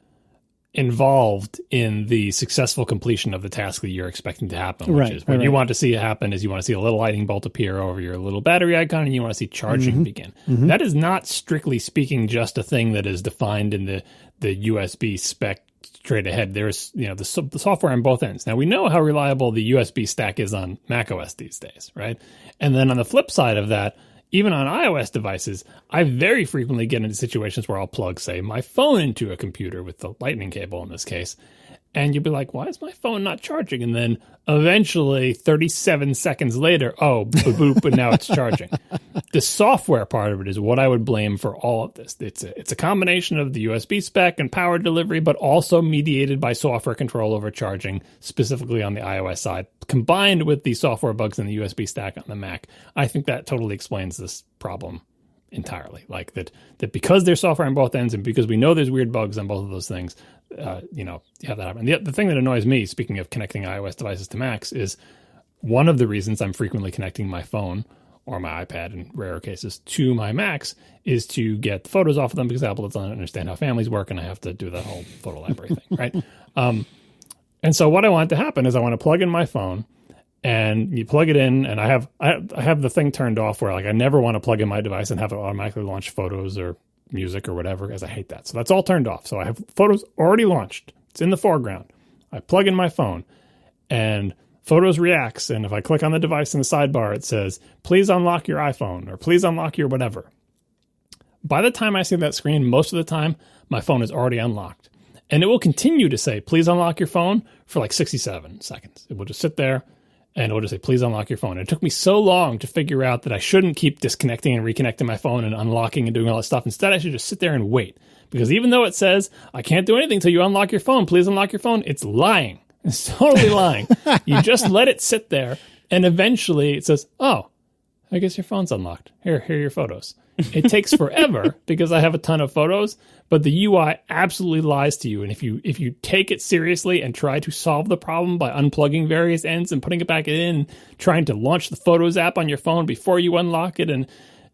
involved in the successful completion of the task that you're expecting to happen, which is what you want to see happen is you want to see a little lightning bolt appear over your little battery icon, and you want to see charging begin. Mm-hmm. That is not, strictly speaking, just a thing that is defined in the USB spec straight ahead. There's the software on both ends. Now, we know how reliable the USB stack is on macOS these days, right? And then on the flip side of that, even on iOS devices, I very frequently get into situations where I'll plug, say, my phone into a computer with the lightning cable in this case, and you'll be like, why is my phone not charging? And then eventually, 37 seconds later, oh, boop, and now it's charging. The software part of it is what I would blame for all of this. It's a combination of the USB spec and power delivery, but also mediated by software control over charging, specifically on the iOS side, combined with the software bugs in the USB stack on the Mac. I think that totally explains this problem entirely. Like that because there's software on both ends and because we know there's weird bugs on both of those things, you have that happen. The thing that annoys me, speaking of connecting iOS devices to Macs, is one of the reasons I'm frequently connecting my phone or my iPad in rarer cases, to my Macs is to get the photos off of them because Apple doesn't understand how families work, and I have to do that whole photo library thing, right? And so what I want to happen is I want to plug in my phone, and you plug it in, and I have the thing turned off where like I never want to plug in my device and have it automatically launch photos or music or whatever, because I hate that. So that's all turned off. So I have photos already launched. It's in the foreground. I plug in my phone, and Photos reacts, and if I click on the device in the sidebar, it says, please unlock your iPhone, or please unlock your whatever. By the time I see that screen, most of the time, my phone is already unlocked. And it will continue to say, please unlock your phone for like 67 seconds. It will just sit there, and it will just say, please unlock your phone. And it took me so long to figure out that I shouldn't keep disconnecting and reconnecting my phone and unlocking and doing all that stuff. Instead, I should just sit there and wait. Because even though it says, I can't do anything until you unlock your phone, please unlock your phone, it's lying. It's totally lying. You just let it sit there, and eventually it says, oh, I guess your phone's unlocked. Here are your photos. It takes forever because I have a ton of photos, but the UI absolutely lies to you. And if you take it seriously and try to solve the problem by unplugging various ends and putting it back in, trying to launch the Photos app on your phone before you unlock it, and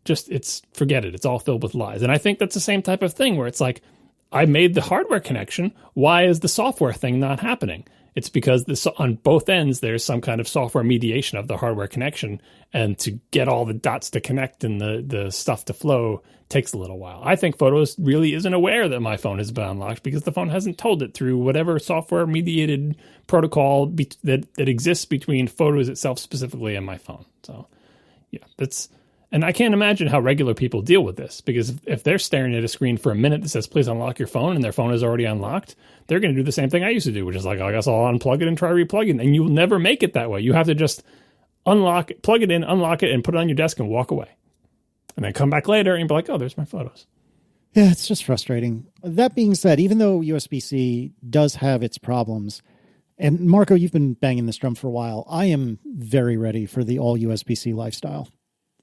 just forget it. It's all filled with lies. And I think that's the same type of thing where it's like, I made the hardware connection. Why is the software thing not happening? It's because on both ends, there's some kind of software mediation of the hardware connection. And to get all the dots to connect and the stuff to flow takes a little while. I think Photos really isn't aware that my phone has been unlocked because the phone hasn't told it through whatever software mediated protocol that exists between Photos itself specifically and my phone. So, yeah, and I can't imagine how regular people deal with this, because if they're staring at a screen for a minute that says, please unlock your phone, and their phone is already unlocked, they're going to do the same thing I used to do, which is like, I guess I'll unplug it and try replugging. And you'll never make it that way. You have to just plug it in, unlock it, and put it on your desk and walk away. And then come back later and be like, oh, there's my photos. Yeah, it's just frustrating. That being said, even though USB-C does have its problems, and Marco, you've been banging this drum for a while, I am very ready for the all USB-C lifestyle.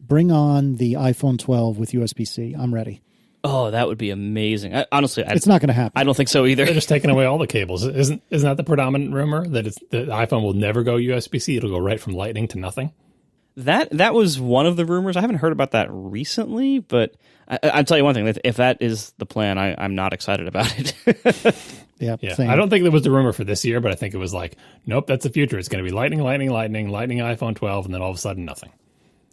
Bring on the iPhone 12 with USB-C. I'm ready. Oh, that would be amazing. Honestly, it's not going to happen. I don't think so either. They're just taking away all the cables. Isn't that the predominant rumor, that the iPhone will never go USB-C? It'll go right from Lightning to nothing? That was one of the rumors. I haven't heard about that recently, but I'll tell you one thing. If that is the plan, I'm not excited about it. Yeah. Same. I don't think that was the rumor for this year, but I think it was like, nope, that's the future. It's going to be Lightning, iPhone 12, and then all of a sudden nothing.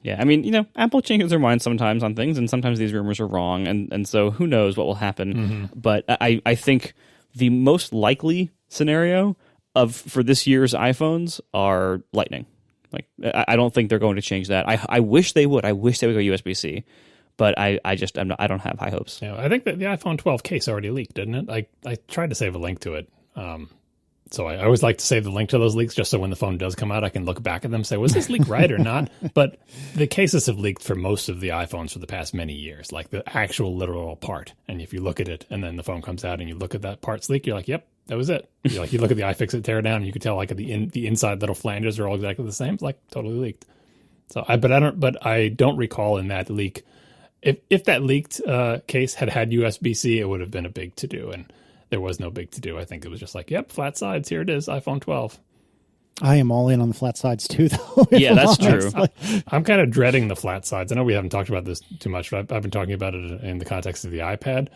Yeah, I mean, Apple changes their mind sometimes on things, and sometimes these rumors are wrong, and so who knows what will happen. Mm-hmm. But I think the most likely scenario for this year's iPhones are Lightning. Like, I don't think they're going to change that. I wish they would. I wish they would go USB-C, but I don't have high hopes. Yeah, I think that the iPhone 12 case already leaked, didn't it? I tried to save a link to it. So I always like to save the link to those leaks just so when the phone does come out, I can look back at them and say, was this leak right or not? But the cases have leaked for most of the iPhones for the past many years, like the actual literal part. And if you look at it and then the phone comes out and you look at that part's leak, you're like, yep, that was it. You look at the iFixit teardown and you can tell like the inside little flanges are all exactly the same. It's like totally leaked. So I don't recall in that leak. If that leaked case had USB-C, it would have been a big to-do. And there was no big to-do. I think it was just like, yep, flat sides, here it is, iPhone 12. I am all in on the flat sides too, though. Yeah, that's true. I'm kind of dreading the flat sides. I know we haven't talked about this too much, but I've been talking about it in the context of the iPad.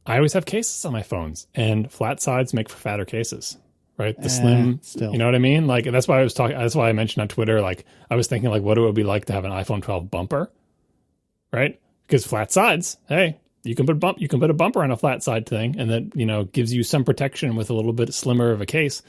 I always have cases on my phones, and flat sides make for fatter cases, right? The slim, still. You know what I mean? Like, that's why that's why I mentioned on Twitter, like, I was thinking, like, what it would be like to have an iPhone 12 bumper, right? Because flat sides, hey, you can put a bumper on a flat side thing, and that, gives you some protection with a little bit slimmer of a case,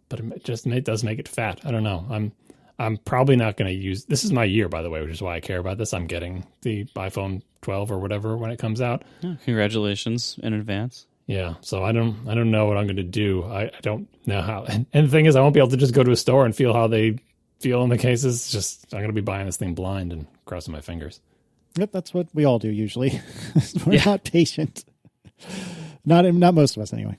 but it does make it fat. I don't know. I'm probably not going to use, this is my year, by the way, which is why I care about this. I'm getting the iPhone 12 or whatever when it comes out. Oh, congratulations in advance. Yeah. So I don't know what I'm going to do. I don't know how, and the thing is, I won't be able to just go to a store and feel how they feel in the cases. I'm going to be buying this thing blind and crossing my fingers. Yep, that's what we all do usually. We're not patient. Not most of us, anyway.